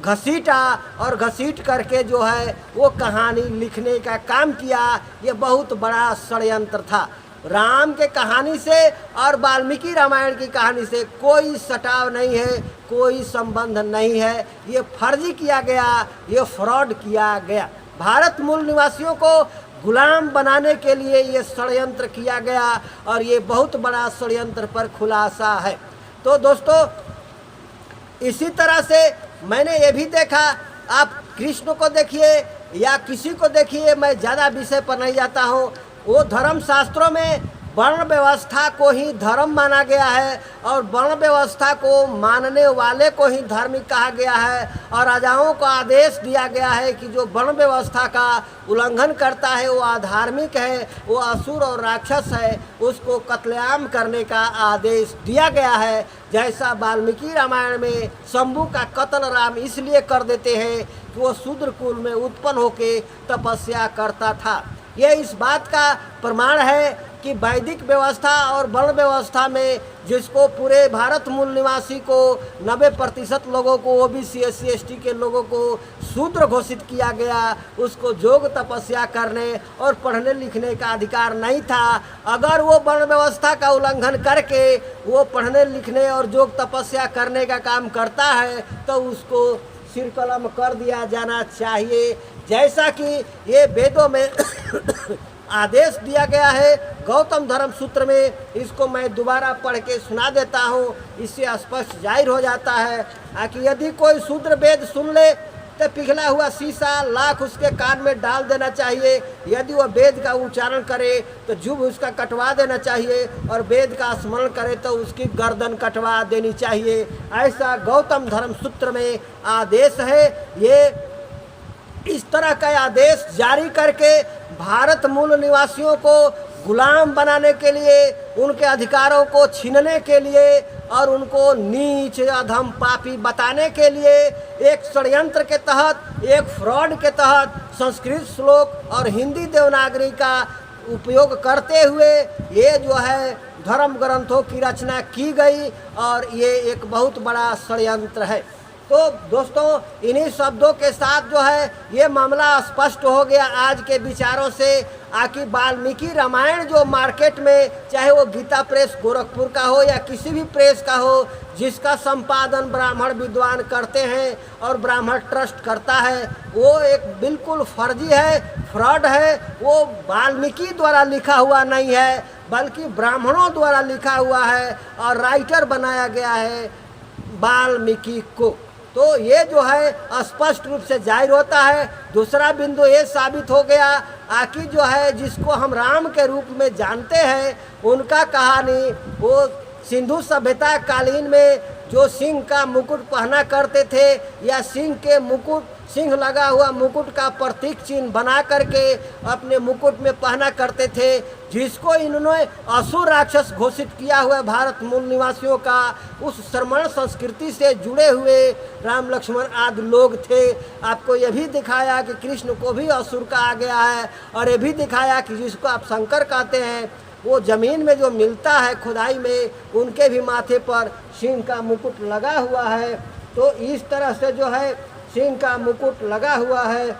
घसीटा, और घसीट करके जो है वो कहानी लिखने का काम किया। ये बहुत बड़ा षड्यंत्र था। राम के कहानी से और वाल्मीकि रामायण की कहानी से कोई सटाव नहीं है, कोई संबंध नहीं है। ये फर्जी किया गया, ये फ्रॉड किया गया। भारत मूल निवासियों को गुलाम बनाने के लिए ये षड्यंत्र किया गया, और ये बहुत बड़ा षड्यंत्र पर खुलासा है। तो दोस्तों, इसी तरह से मैंने ये भी देखा, आप कृष्ण को देखिए या किसी को देखिए, मैं ज़्यादा विषय पर नहीं जाता हूँ, वो धर्म शास्त्रों में वर्ण व्यवस्था को ही धर्म माना गया है, और वर्ण व्यवस्था को मानने वाले को ही धार्मिक कहा गया है। और राजाओं को आदेश दिया गया है कि जो वर्ण व्यवस्था का उल्लंघन करता है वो अधार्मिक है, वो असुर और राक्षस है, उसको कत्लेआम करने का आदेश दिया गया है। जैसा वाल्मीकि रामायण में शंभु का कत्ल राम इसलिए कर देते हैं कि वो शूद्र कुल में उत्पन्न होकर तपस्या करता था। ये इस बात का प्रमाण है कि वैदिक व्यवस्था और वर्ण व्यवस्था में जिसको पूरे भारत मूल निवासी को 90% लोगों को, ओबीसी SC ST के लोगों को शूद्र घोषित किया गया, उसको योग तपस्या करने और पढ़ने लिखने का अधिकार नहीं था। अगर वो वर्ण व्यवस्था का उल्लंघन करके वो पढ़ने लिखने और योग तपस्या करने का काम करता है तो उसको सिर कलम कर दिया जाना चाहिए, जैसा कि ये वेदों में आदेश दिया गया है गौतम धर्म सूत्र में। इसको मैं दोबारा पढ़ के सुना देता हूँ, इससे स्पष्ट जाहिर हो जाता है कि यदि कोई शूद्र वेद सुन ले तो पिघला हुआ शीशा लाख उसके कान में डाल देना चाहिए। यदि वह वेद का उच्चारण करे तो जुभ उसका कटवा देना चाहिए, और वेद का स्मरण करे तो उसकी गर्दन कटवा देनी चाहिए। ऐसा गौतम धर्म सूत्र में आदेश है। ये इस तरह का आदेश जारी करके भारत मूल निवासियों को गुलाम बनाने के लिए, उनके अधिकारों को छीनने के लिए और उनको नीच अधम पापी बताने के लिए एक षड्यंत्र के तहत, एक फ्रॉड के तहत संस्कृत श्लोक और हिंदी देवनागरी का उपयोग करते हुए ये जो है धर्म ग्रंथों की रचना की गई, और ये एक बहुत बड़ा षड्यंत्र है। तो दोस्तों, इन्हीं शब्दों के साथ जो है ये मामला स्पष्ट हो गया आज के विचारों से, आकि वाल्मीकि रामायण जो मार्केट में, चाहे वो गीता प्रेस गोरखपुर का हो या किसी भी प्रेस का हो, जिसका संपादन ब्राह्मण विद्वान करते हैं और ब्राह्मण ट्रस्ट करता है, वो एक बिल्कुल फर्जी है, फ्रॉड है। वो वाल्मीकि द्वारा लिखा हुआ नहीं है, बल्कि ब्राह्मणों द्वारा लिखा हुआ है और राइटर बनाया गया है वाल्मीकि को। तो ये जो है स्पष्ट रूप से जाहिर होता है। दूसरा बिंदु ये साबित हो गया कि जो है जिसको हम राम के रूप में जानते हैं, उनका कहानी वो सिंधु सभ्यता कालीन में जो सिंह का मुकुट पहना करते थे, या सिंह के मुकुट, सिंह लगा हुआ मुकुट का प्रतीक चिन्ह बना करके अपने मुकुट में पहना करते थे, जिसको इन्होंने असुर राक्षस घोषित किया हुआ भारत मूल निवासियों का, उस श्रमण संस्कृति से जुड़े हुए राम लक्ष्मण आदि लोग थे। आपको यह भी दिखाया कि कृष्ण को भी असुर कहा गया है, और ये भी दिखाया कि जिसको आप शंकर कहते हैं, वो ज़मीन में जो मिलता है खुदाई में, उनके भी माथे पर सिंह का मुकुट लगा हुआ है। तो इस तरह से जो है सिंह का मुकुट लगा हुआ है।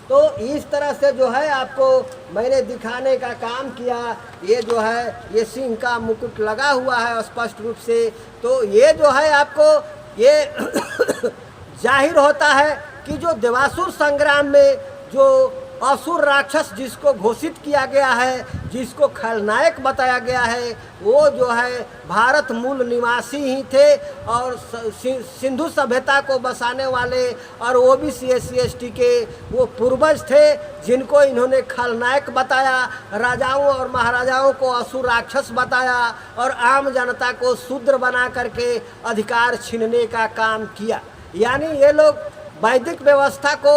तो इस तरह से जो है आपको मैंने दिखाने का काम किया। ये जो है ये सिंह का मुकुट लगा हुआ है स्पष्ट रूप से। तो ये जो है आपको ये जाहिर होता है कि जो देवासुर संग्राम में जो असुर राक्षस जिसको घोषित किया गया है, जिसको खलनायक बताया गया है, वो जो है भारत मूल निवासी ही थे और सिंधु सभ्यता को बसाने वाले और ओबीसी SC ST के वो पूर्वज थे, जिनको इन्होंने खलनायक बताया, राजाओं और महाराजाओं को असुर राक्षस बताया और आम जनता को शूद्र बना करके अधिकार छीनने का काम किया। यानी ये लोग वैदिक व्यवस्था को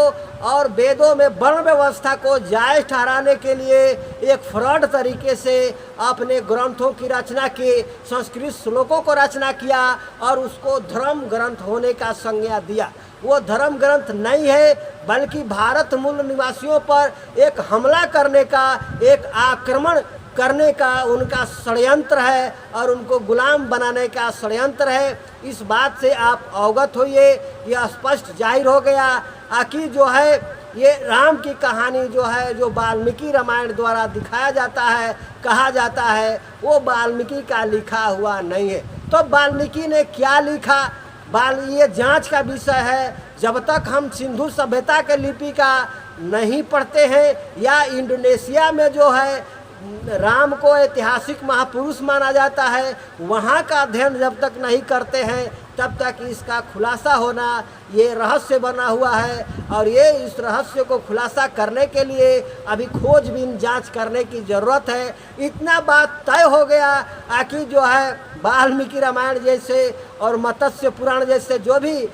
और वेदों में वर्ण व्यवस्था को जायज़ ठहराने के लिए एक फ्रॉड तरीके से अपने ग्रंथों की रचना की, संस्कृत श्लोकों को रचना किया और उसको धर्म ग्रंथ होने का संज्ञा दिया। वो धर्म ग्रंथ नहीं है, बल्कि भारत मूल निवासियों पर एक हमला करने का, एक आक्रमण करने का उनका षड्यंत्र है और उनको गुलाम बनाने का षड्यंत्र है। इस बात से आप अवगत होइए। यह स्पष्ट जाहिर हो गया कि जो है ये राम की कहानी जो है, जो वाल्मीकि रामायण द्वारा दिखाया जाता है, कहा जाता है, वो वाल्मीकि का लिखा हुआ नहीं है। तो वाल्मीकि ने क्या लिखा, ये जांच का विषय है। जब तक हम सिंधु सभ्यता के लिपि का नहीं पढ़ते हैं, या इंडोनेशिया में जो है राम को ऐतिहासिक महापुरुष माना जाता है, वहाँ का अध्ययन जब तक नहीं करते हैं, तब तक इसका खुलासा होना ये रहस्य बना हुआ है। और ये इस रहस्य को खुलासा करने के लिए अभी खोजबीन जांच करने की ज़रूरत है। इतना बात तय हो गया कि जो है वाल्मीकि रामायण जैसे और मत्स्य पुराण जैसे जो भी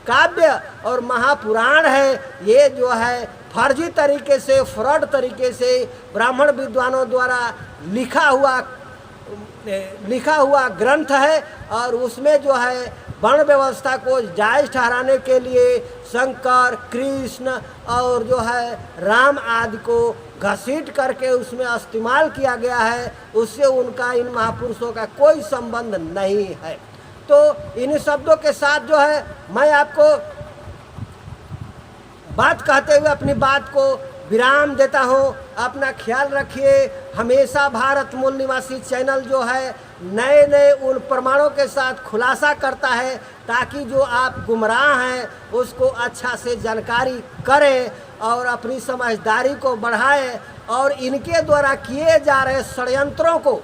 काव्य और महापुराण है, ये जो है फर्जी तरीके से, फ्रॉड तरीके से ब्राह्मण विद्वानों द्वारा लिखा हुआ ग्रंथ है, और उसमें जो है वर्ण व्यवस्था को जायज़ ठहराने के लिए शंकर, कृष्ण और जो है राम आदि को घसीट करके उसमें इस्तेमाल किया गया है, उससे उनका इन महापुरुषों का कोई संबंध नहीं है। तो इन शब्दों के साथ जो है मैं आपको बात कहते हुए अपनी बात को विराम देता हूँ। अपना ख्याल रखिए। हमेशा भारत मूल निवासी चैनल जो है नए नए उन प्रमाणों के साथ खुलासा करता है ताकि जो आप गुमराह हैं उसको अच्छा से जानकारी करें और अपनी समझदारी को बढ़ाएं और इनके द्वारा किए जा रहे षड्यंत्रों को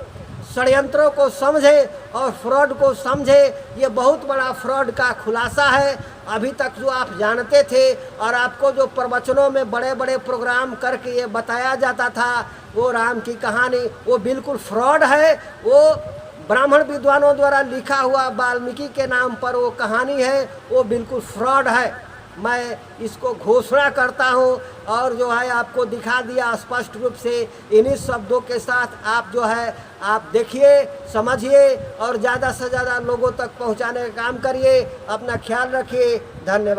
समझे और फ्रॉड को समझे। ये बहुत बड़ा फ्रॉड का खुलासा है। अभी तक जो आप जानते थे और आपको जो प्रवचनों में बड़े बड़े प्रोग्राम करके ये बताया जाता था वो राम की कहानी, वो बिल्कुल फ्रॉड है। वो ब्राह्मण विद्वानों द्वारा लिखा हुआ वाल्मीकि के नाम पर वो कहानी है, वो बिल्कुल फ्रॉड है। मैं इसको घोषणा करता हूँ और जो है आपको दिखा दिया स्पष्ट रूप से। इन्हीं शब्दों के साथ आप जो है आप देखिए, समझिए और ज़्यादा से ज़्यादा लोगों तक पहुँचाने का काम करिए। अपना ख्याल रखिए। धन्यवाद।